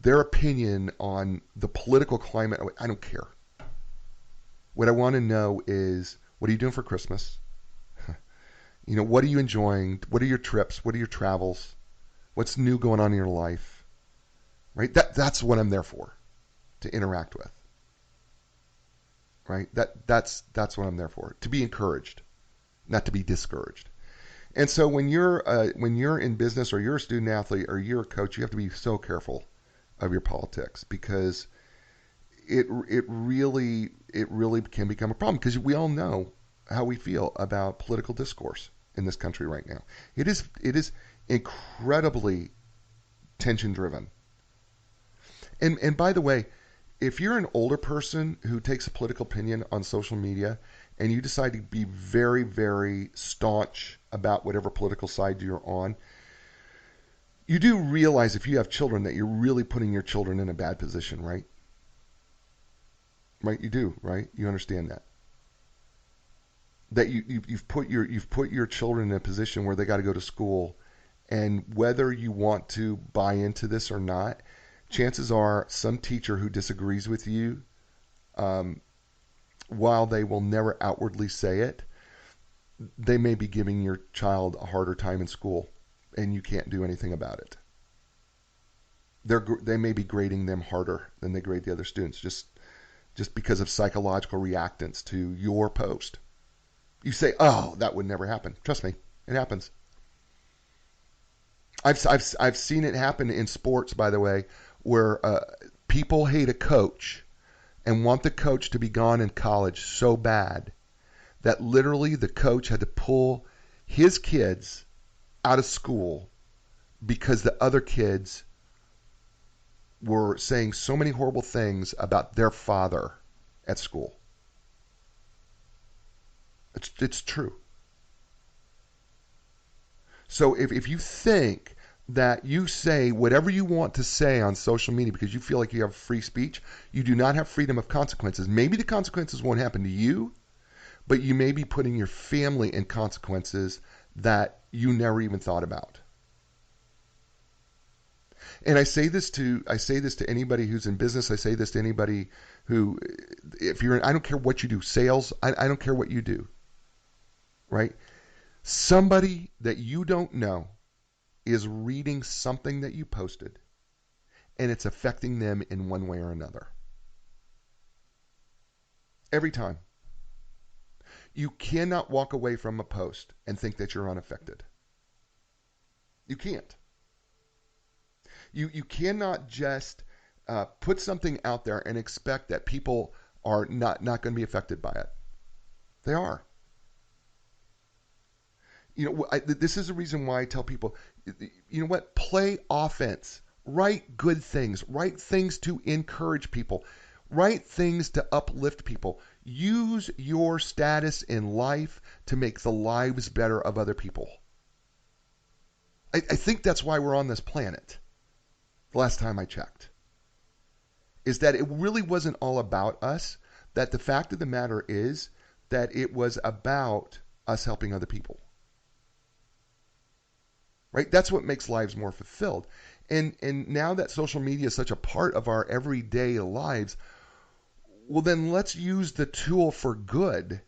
opinion on the political climate. I don't care. What I want to know is, what are you doing for Christmas? What are you enjoying? What are your trips? What are your travels? What's new going on in your life? Right? That's what I'm there for, to interact with. Right? That's what I'm there for, to be encouraged, not to be discouraged. And so when you're in business, or you're a student athlete, or you're a coach, you have to be so careful of your politics, because it really can become a problem, because we all know how we feel about political discourse in this country right now. It is incredibly tension driven. And by the way, if you're an older person who takes a political opinion on social media and you decide to be very, very staunch about whatever political side you're on, you do realize, if you have children, that you're really putting your children in a bad position, right? Right? You do, right? You understand that. That you've put your children in a position where they got to go to school, and whether you want to buy into this or not, chances are some teacher who disagrees with you, while they will never outwardly say it, they may be giving your child a harder time in school, and you can't do anything about it. They may be grading them harder than they grade the other students, just because of psychological reactance to your post. You say, "Oh, that would never happen." Trust me, it happens. I've seen it happen in sports, by the way, where people hate a coach and want the coach to be gone in college so bad that literally the coach had to pull his kids out of school because the other kids were saying so many horrible things about their father at school. It's true. So if you think that you say whatever you want to say on social media because you feel like you have free speech, you do not have freedom of consequences. Maybe the consequences won't happen to you, but you may be putting your family in consequences that you never even thought about. And I say this to anybody who's in business. I say this to anybody who, I don't care what you do, sales, I don't care what you do, right? Somebody that you don't know is reading something that you posted, and it's affecting them in one way or another. Every time. You cannot walk away from a post and think that you're unaffected. You can't. You cannot just put something out there and expect that people are not going to be affected by it. They are. This is the reason why I tell people, you know what? Play offense Write good things. Write things to encourage people. Write things to uplift people. Use your status in life to make the lives better of other people. I think that's why we're on this planet. The last time I checked. Is that it really wasn't all about us. That the fact of the matter is that it was about us helping other people. Right? That's what makes lives more fulfilled. And now that social media is such a part of our everyday lives, well then let's use the tool for good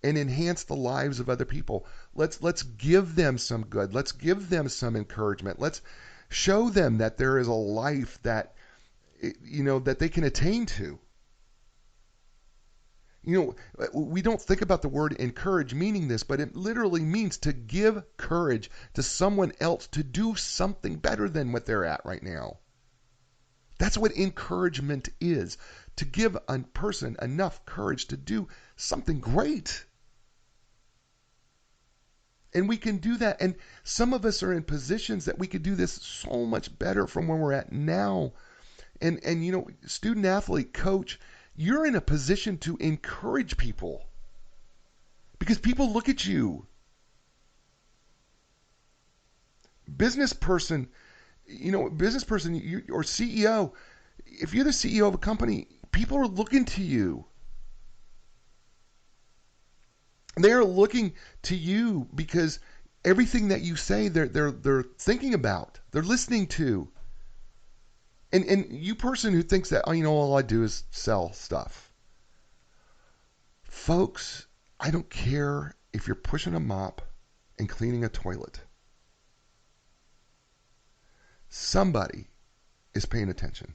and enhance the lives of other people. Let's give them some good. Let's give them some encouragement. Let's show them that there is a life that that they can attain to. We don't think about the word encourage meaning this, but it literally means to give courage to someone else to do something better than what they're at right now. That's what encouragement is, to give a person enough courage to do something great. And we can do that. And some of us are in positions that we could do this so much better from where we're at now. And student athlete, coach, you're in a position to encourage people because people look at you. Business person, or CEO, if you're the CEO of a company, people are looking to you. They are looking to you because everything that you say, they're thinking about, they're listening to. And you person who thinks that, all I do is sell stuff. Folks, I don't care if you're pushing a mop and cleaning a toilet. Somebody is paying attention.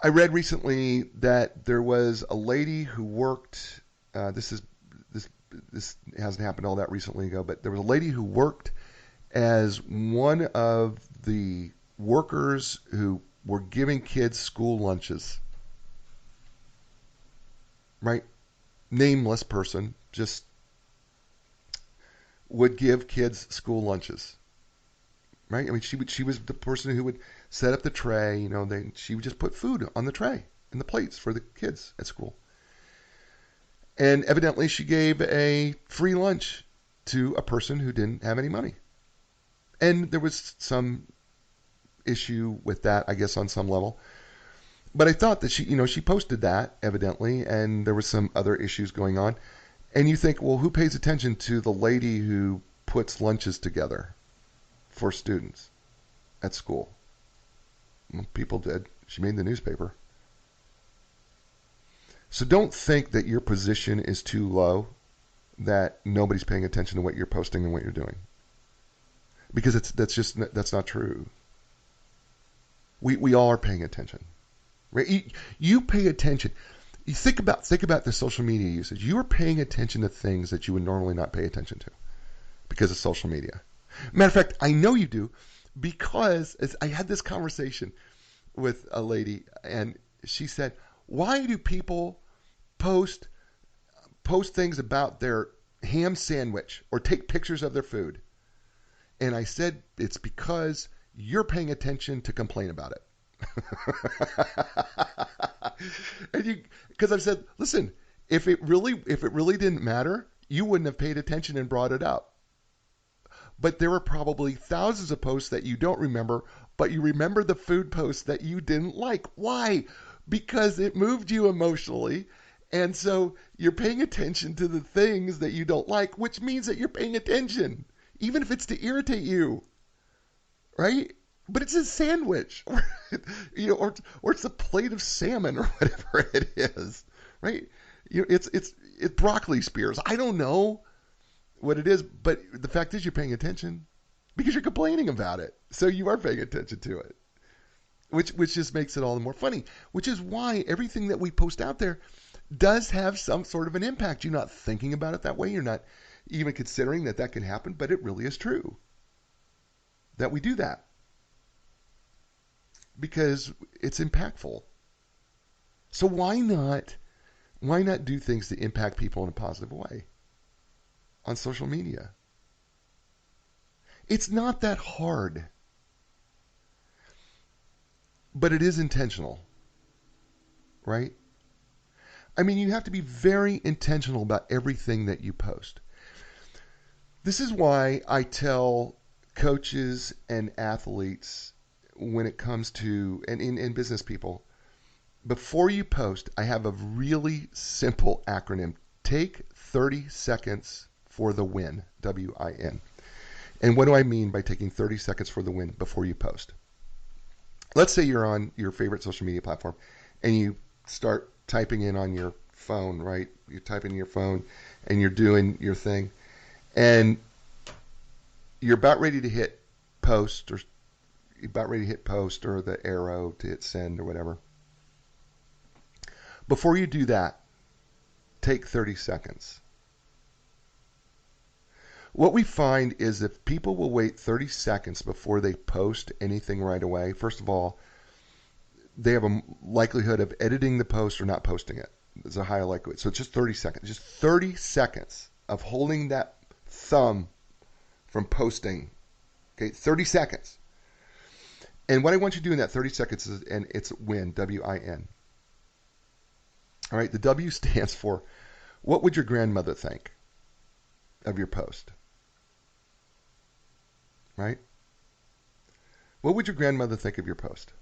I read recently that there was a lady who worked, this hasn't happened all that recently ago, but there was a lady who worked as one of the workers who were giving kids school lunches. Right? Nameless person, just would give kids school lunches. Right? I mean, she was the person who would set up the tray, she would just put food on the tray and the plates for the kids at school. And evidently she gave a free lunch to a person who didn't have any money. And there was some issue with that, I guess, on some level. But I thought that she posted that, evidently, and there were some other issues going on. And you think, well, who pays attention to the lady who puts lunches together for students at school? Well, people did. She made the newspaper. So don't think that your position is too low, that nobody's paying attention to what you're posting and what you're doing. Because that's not true. We all are paying attention, right? You pay attention. You think about the social media usage. You are paying attention to things that you would normally not pay attention to because of social media. Matter of fact, I know you do because I had this conversation with a lady, and she said, "Why do people post things about their ham sandwich or take pictures of their food?" And I said, it's because you're paying attention to complain about it. Because I've said, listen, if it really didn't matter, you wouldn't have paid attention and brought it up. But there were probably thousands of posts that you don't remember, but you remember the food posts that you didn't like. Why? Because it moved you emotionally. And so you're paying attention to the things that you don't like, which means that you're paying attention. Even if it's to irritate you, right? But it's a sandwich, or it's a plate of salmon or whatever it is, right? It's broccoli spears. I don't know what it is, but the fact is you're paying attention because you're complaining about it. So you are paying attention to it, which just makes it all the more funny. Which is why everything that we post out there does have some sort of an impact. You're not thinking about it that way. You're not even considering that can happen, but it really is true that we do that because it's impactful. So why not do things that impact people in a positive way on social media? It's not that hard, but it is intentional, right? I mean, you have to be very intentional about everything that you post. This is why I tell coaches and athletes when it comes to, and in business people, before you post, I have a really simple acronym. Take 30 seconds for the win, W-I-N. And what do I mean by taking 30 seconds for the win before you post? Let's say you're on your favorite social media platform and you start typing in on your phone, right? You're typing in your phone and you're doing your thing. And you're about ready to hit post, or you're about ready to hit post or the arrow to hit send or whatever. Before you do that, take 30 seconds. What we find is if people will wait 30 seconds before they post anything right away, first of all, they have a likelihood of editing the post or not posting it. There's a higher likelihood. So it's just 30 seconds. Just 30 seconds of holding that thumb from posting. Okay, 30 seconds. And what I want you to do in that 30 seconds is, and it's win, W-I-N. All right, the W stands for, what would your grandmother think of your post? Right? What would your grandmother think of your post?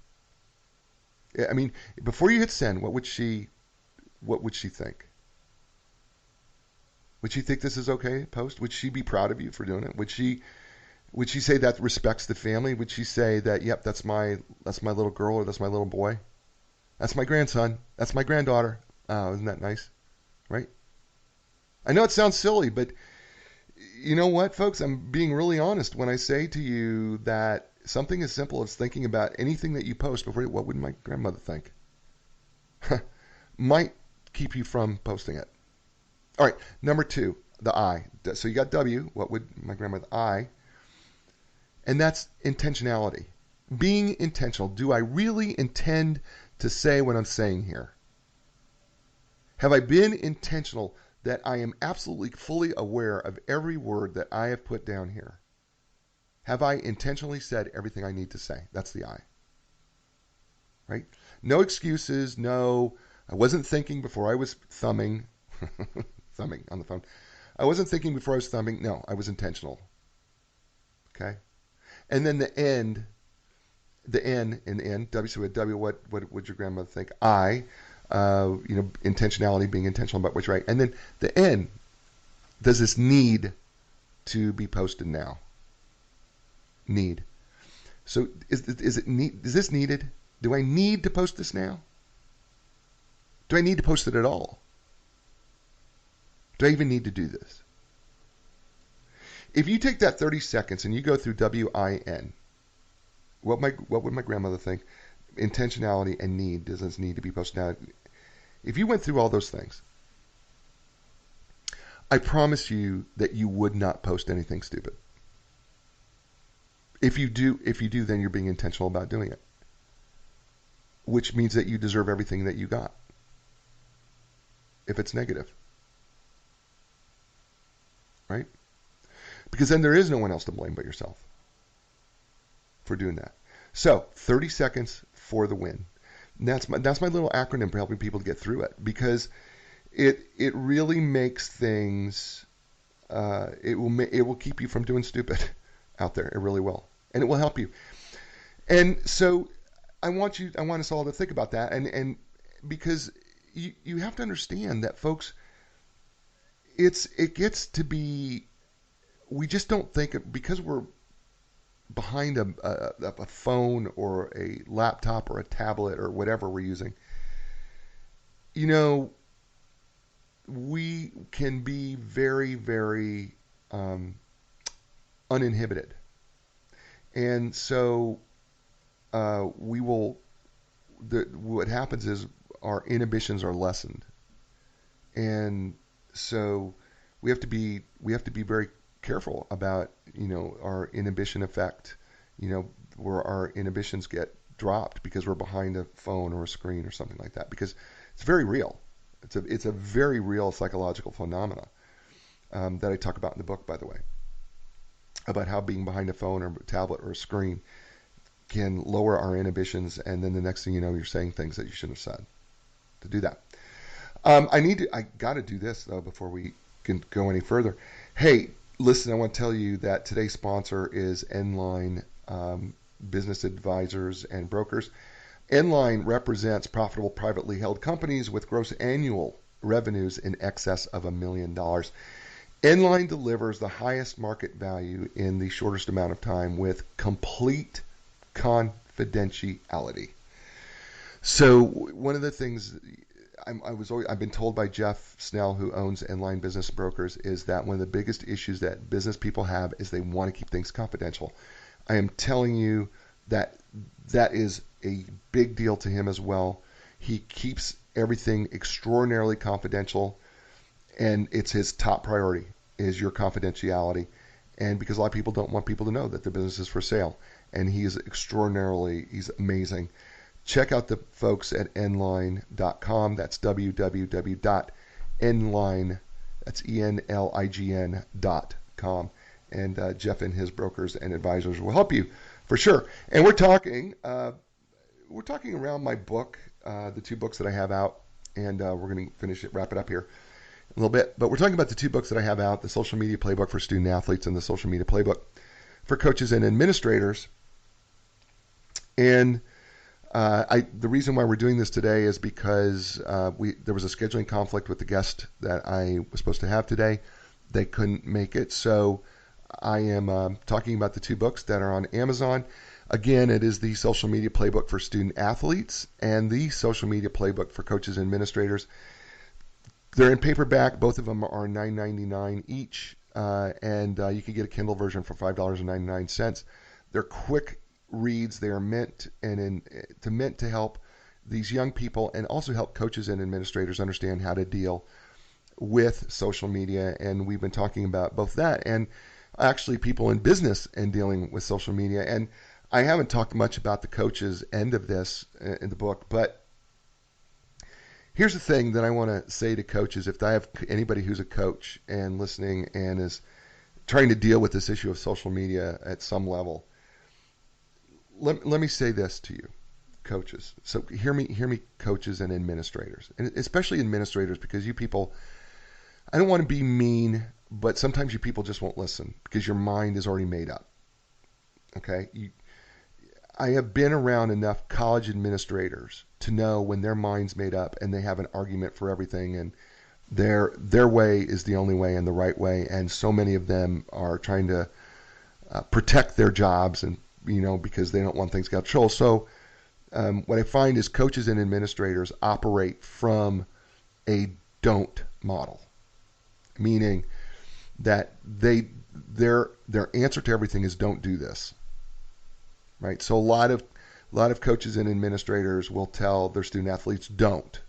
I mean, before you hit send, what would she think? Would she think this is okay, post? Would she be proud of you for doing it? Would she say that respects the family? Would she say that, yep, that's my little girl, or that's my little boy? That's my grandson. That's my granddaughter. Oh, isn't that nice? Right? I know it sounds silly, but you know what, folks? I'm being really honest when I say to you that something as simple as thinking about anything that you post before, what would my grandmother think? Might keep you from posting it. All right, number 2, the I. So you got W, what would my grandmother, I. And that's intentionality. Being intentional. Do I really intend to say what I'm saying here? Have I been intentional that I am absolutely fully aware of every word that I have put down here? Have I intentionally said everything I need to say? That's the I. Right? No excuses, no, I wasn't thinking before I was thumbing. Thumbing on the phone. I wasn't thinking before I was thumbing. No, I was intentional. Okay? And then the N in the end, W, so W, what would your grandmother think? I, intentionality, being intentional about what's right. And then the N, does this need to be posted now? Need. So is this needed? Do I need to post this now? Do I need to post it at all? Do I even need to do this? If you take that 30 seconds and you go through W-I-N, what would my grandmother think? Intentionality and need. Does this need to be posted now? If you went through all those things, I promise you that you would not post anything stupid. If you do, then you're being intentional about doing it, which means that you deserve everything that you got. If it's negative, right? Because then there is no one else to blame but yourself for doing that. So 30 seconds for the win. And that's my little acronym for helping people to get through it, because it really makes things. It will keep you from doing stupid out there. It really will, and it will help you. And so I want us all to think about that, and because you have to understand that, folks. It gets to be, we just don't think, because we're behind a phone or a laptop or a tablet or whatever we're using. We can be very, very uninhibited, and so what happens is our inhibitions are lessened, and so we have to be very careful about our inhibition effect, where our inhibitions get dropped because we're behind a phone or a screen or something like that, because it's very real. It's a very real psychological phenomena that I talk about in the book, by the way. about how being behind a phone or a tablet or a screen can lower our inhibitions, and then the next thing you know, you're saying things that you shouldn't have said. To do that, I got to do this though before we can go any further. Hey, listen, I want to tell you that today's sponsor is Nline Business Advisors and Brokers. Nline represents profitable privately held companies with gross annual revenues in excess of $1 million. Nline delivers the highest market value in the shortest amount of time with complete confidentiality. So one of the things I've been told by Jeff Snell, who owns Nline Business Brokers, is that one of the biggest issues that business people have is they want to keep things confidential. I am telling you that is a big deal to him as well. He keeps everything extraordinarily confidential, and it's his top priority is your confidentiality. And because a lot of people don't want people to know that their business is for sale, and he's amazing. Check out the folks at nline.com. That's www.nline, that's ENLIGN.com. And Jeff and his brokers and advisors will help you for sure. And we're talking around my book, the two books that I have out, and we're going to wrap it up here a little bit. But we're talking about the two books that I have out, the Social Media Playbook for Student Athletes and the Social Media Playbook for Coaches and Administrators. And the reason why we're doing this today is because there was a scheduling conflict with the guest that I was supposed to have today. They couldn't make it, so I am talking about the two books that are on Amazon. Again, it is the Social Media Playbook for Student Athletes and the Social Media Playbook for Coaches and Administrators. They're in paperback. Both of them are $9.99 each, and you can get a Kindle version for $5.99. They're quick reads. They are meant to help these young people and also help coaches and administrators understand how to deal with social media. And we've been talking about both that and actually people in business and dealing with social media. And I haven't talked much about the coaches end of this in the book, but here's the thing that I want to say to coaches. If I have anybody who's a coach and listening and is trying to deal with this issue of social media at some level, let me say this to you, coaches. So hear me, coaches and administrators, and especially administrators, because you people, I don't want to be mean, but sometimes you people just won't listen because your mind is already made up. Okay? I have been around enough college administrators to know when their mind's made up and they have an argument for everything, and their way is the only way and the right way, and so many of them are trying to protect their jobs and because they don't want things to get out of control. So what I find is coaches and administrators operate from a don't model, meaning that their answer to everything is don't do this, right? So a lot of coaches and administrators will tell their student athletes don't.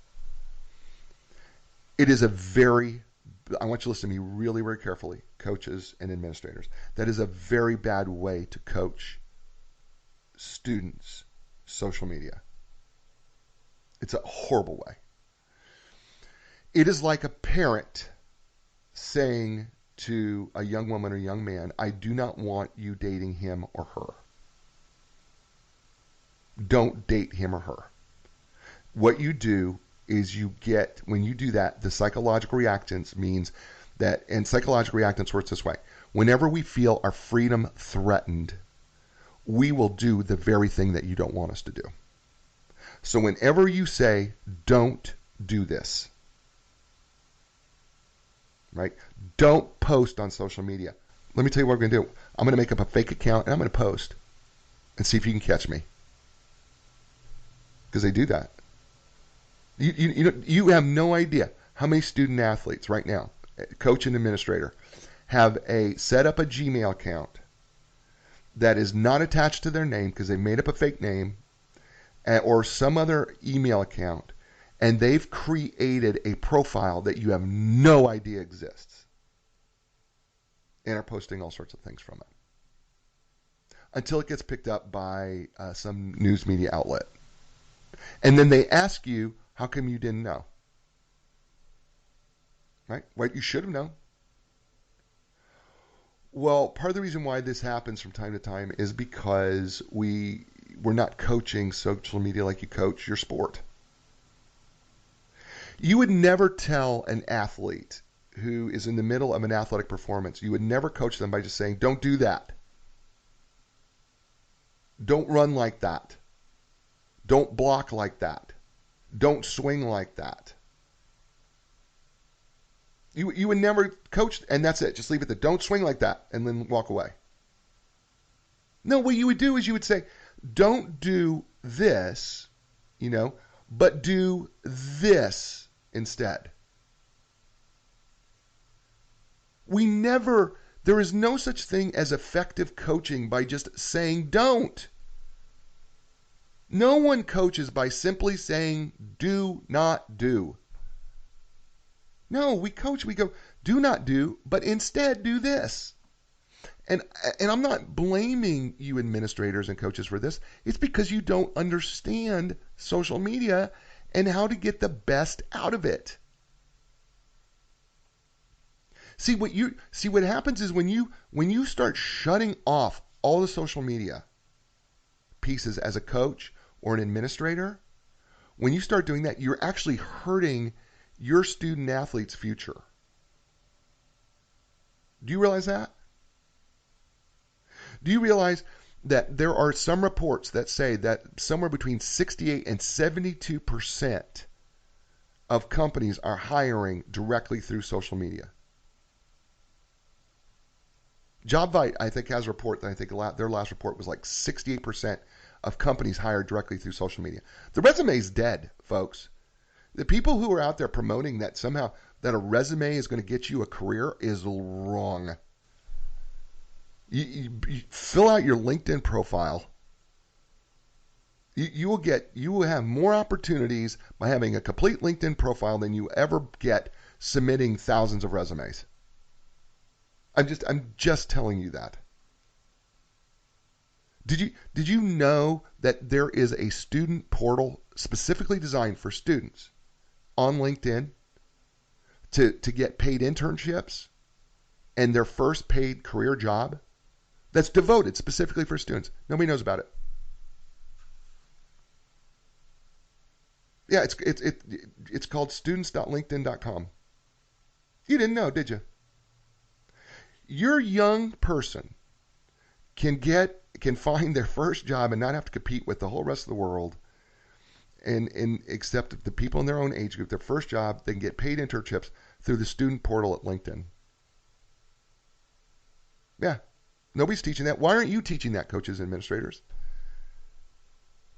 It is I want you to listen to me really, very carefully, coaches and administrators. That is a very bad way to coach students' social media. It's a horrible way. It is like a parent saying to a young woman or young man, I do not want you dating him or her. Don't date him or her. What you do is when you do that, the psychological reactance means that, and psychological reactance works this way. Whenever we feel our freedom threatened, we will do the very thing that you don't want us to do. So whenever you say, don't do this, right? Don't post on social media. Let me tell you what I'm going to do. I'm going to make up a fake account and I'm going to post and see if you can catch me. Because they do that. You have no idea how many student athletes right now, coach and administrator, have set up a Gmail account that is not attached to their name because they made up a fake name or some other email account, and they've created a profile that you have no idea exists and are posting all sorts of things from it until it gets picked up by some news media outlet. And then they ask you, how come you didn't know? Right? What you should have known. Well, part of the reason why this happens from time to time is because we're not coaching social media like you coach your sport. You would never tell an athlete who is in the middle of an athletic performance, you would never coach them by just saying, don't do that. Don't run like that. Don't block like that. Don't swing like that. You would never coach, and that's it. Just leave it there. Don't swing like that, and then walk away. No, what you would do is you would say, don't do this, but do this instead. There is no such thing as effective coaching by just saying don't. No one coaches by simply saying do not do. No, we coach, we go, do not do, but instead do this. And I'm not blaming you administrators and coaches for this. It's because you don't understand social media and how to get the best out of it. See what happens is when you start shutting off all the social media pieces as a coach or an administrator, when you start doing that, you're actually hurting your student athlete's future. Do you realize that? Do you realize that there are some reports that say that somewhere between 68 and 72% of companies are hiring directly through social media? JobVite, I think, has a report that I think their last report was like 68% of companies hired directly through social media. The resume's dead, folks. The people who are out there promoting that somehow that a resume is going to get you a career is wrong. You fill out your LinkedIn profile. You will have more opportunities by having a complete LinkedIn profile than you ever get submitting thousands of resumes. I'm just telling you that. Did you know that there is a student portal specifically designed for students on LinkedIn to get paid internships and their first paid career job that's devoted specifically for students? Nobody knows about it. Yeah, it's called students.linkedin.com. You didn't know, did you? Your young person can find their first job and not have to compete with the whole rest of the world, and except the people in their own age group. Their first job, they can get paid internships through the student portal at LinkedIn. Yeah, nobody's teaching that. Why aren't you teaching that, coaches and administrators?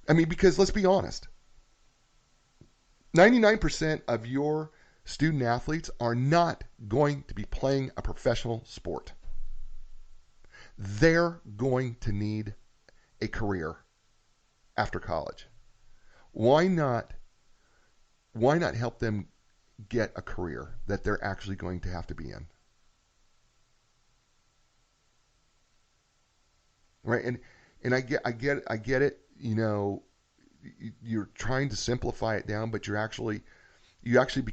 I mean, because let's be honest, 99% of your student athletes are not going to be playing a professional sport. They're going to need a career after college. Why not help them get a career that they're actually going to have to be in? Right? And I get it, you're trying to simplify it down, but you actually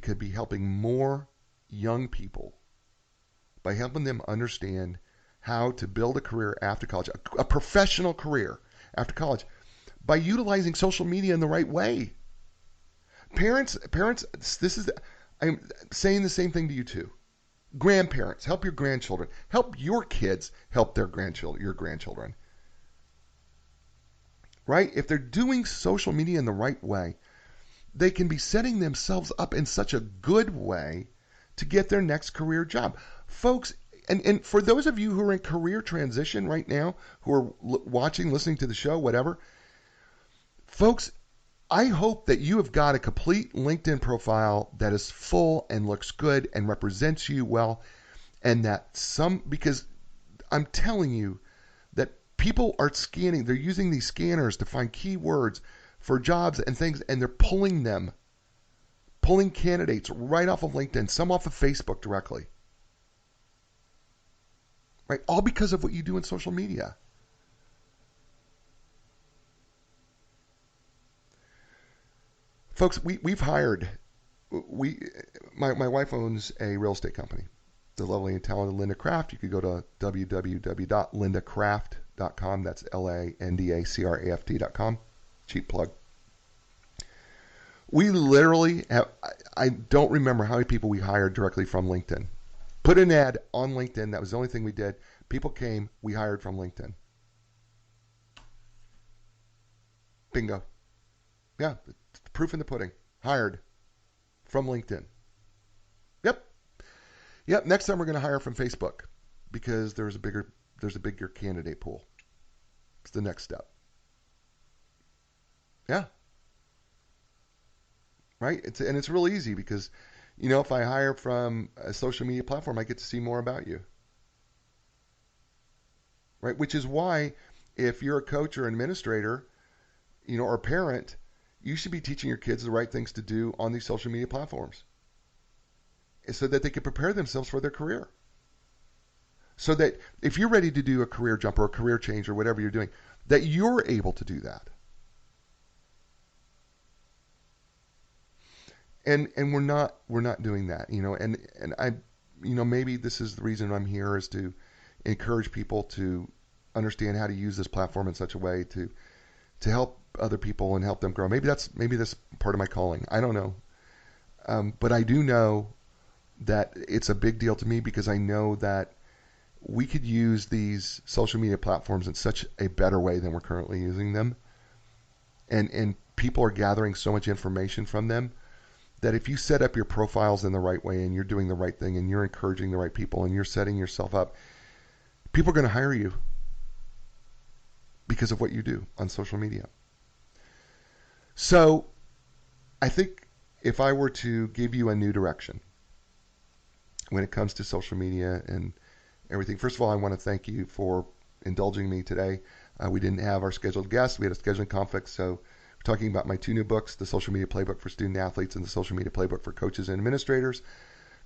could be helping more young people by helping them understand how to build a career after college, a professional career after college, by utilizing social media in the right way. Parents, I'm saying the same thing to you too. Grandparents, help your grandchildren. Help your kids help their grandchildren, your grandchildren. Right? If they're doing social media in the right way, they can be setting themselves up in such a good way to get their next career job. Folks, and for those of you who are in career transition right now, who are watching, listening to the show, whatever, folks, I hope that you have got a complete LinkedIn profile that is full and looks good and represents you well, and because I'm telling you that people are scanning, they're using these scanners to find keywords for jobs and things, and they're pulling candidates right off of LinkedIn, some off of Facebook directly. Right? All because of what you do in social media. Folks, we've hired, my wife owns a real estate company, the lovely and talented Linda Craft, you could go to www.lindacraft.com. That's LANDACRAFT.com. Cheap plug. We literally have, I don't remember how many people we hired directly from LinkedIn. Put an ad on LinkedIn. That was the only thing we did. People came, we hired from LinkedIn. Bingo. Yeah, proof in the pudding. Hired from LinkedIn. Yep, next time we're going to hire from Facebook because there's a bigger candidate pool. It's the next step. Yeah. Right? It's real easy because, if I hire from a social media platform, I get to see more about you. Right? Which is why if you're a coach or administrator, or a parent, you should be teaching your kids the right things to do on these social media platforms so that they can prepare themselves for their career. So that if you're ready to do a career jump or a career change or whatever you're doing, that you're able to do that. And we're not doing that, and I, maybe this is the reason I'm here, is to encourage people to understand how to use this platform in such a way to help other people and help them grow. Maybe that's part of my calling. I don't know. But I do know that it's a big deal to me because I know that we could use these social media platforms in such a better way than we're currently using them. And people are gathering so much information from them that if you set up your profiles in the right way and you're doing the right thing and you're encouraging the right people and you're setting yourself up, people are going to hire you because of what you do on social media. So I think if I were to give you a new direction when it comes to social media and everything, first of all, I want to thank you for indulging me today. We didn't have our scheduled guest. We had a scheduling conflict, so we're talking about my two new books, The Social Media Playbook for Student Athletes and The Social Media Playbook for Coaches and Administrators,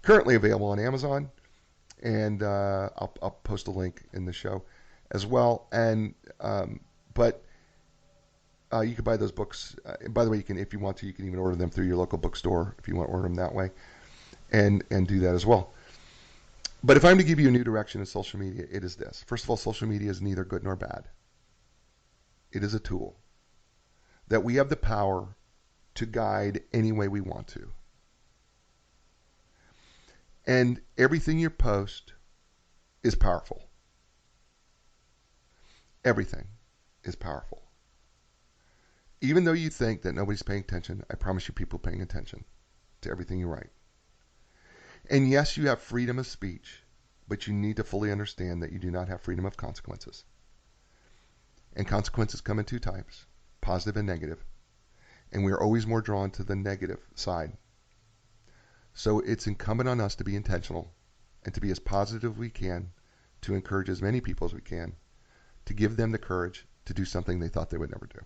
currently available on Amazon, and I'll post a link in the show as well. And but you can buy those books. By the way, if you want to, you can even order them through your local bookstore if you want to order them that way, and do that as well. But if I'm to give you a new direction in social media, it is this. First of all, social media is neither good nor bad. It is a tool that we have the power to guide any way we want to. And everything you post is powerful. Everything is powerful. Even though you think that nobody's paying attention, I promise you people are paying attention to everything you write. And yes, you have freedom of speech, but you need to fully understand that you do not have freedom of consequences. And consequences come in two types, positive and negative. And we are always more drawn to the negative side. So it's incumbent on us to be intentional and to be as positive as we can, to encourage as many people as we can, to give them the courage to do something they thought they would never do.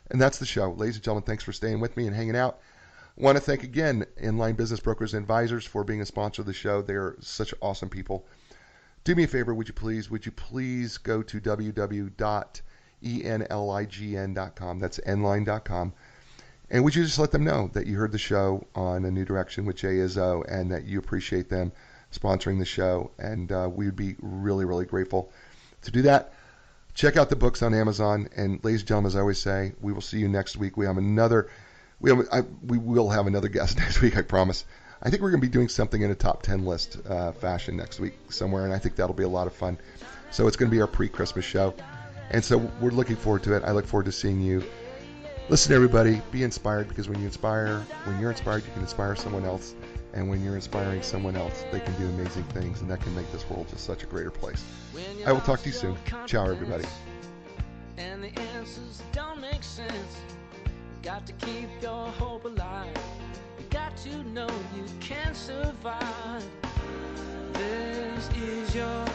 And that's the show. Ladies and gentlemen, thanks for staying with me and hanging out. I want to thank again Inline Business Brokers and Advisors for being a sponsor of the show. They're such awesome people. Do me a favor, would you please go to www.enlign.com. That's enlign.com. And would you just let them know that you heard the show on A New Direction with Jay Izzo and that you appreciate them sponsoring the show. And we would be really, really grateful to do that. Check out the books on Amazon. And ladies and gentlemen, as I always say, we will see you next week. We will have another guest next week, I promise. I think we're going to be doing something in a top 10 list fashion next week somewhere, and I think that'll be a lot of fun. So it's going to be our pre-Christmas show. And so we're looking forward to it. I look forward to seeing you. Listen, everybody, be inspired, because when you're inspired, you can inspire someone else. And when you're inspiring someone else, they can do amazing things, and that can make this world just such a greater place. I will talk to you soon. Ciao, everybody. And the answers don't make sense. Got to keep your hope alive. You got to know you can survive. This is your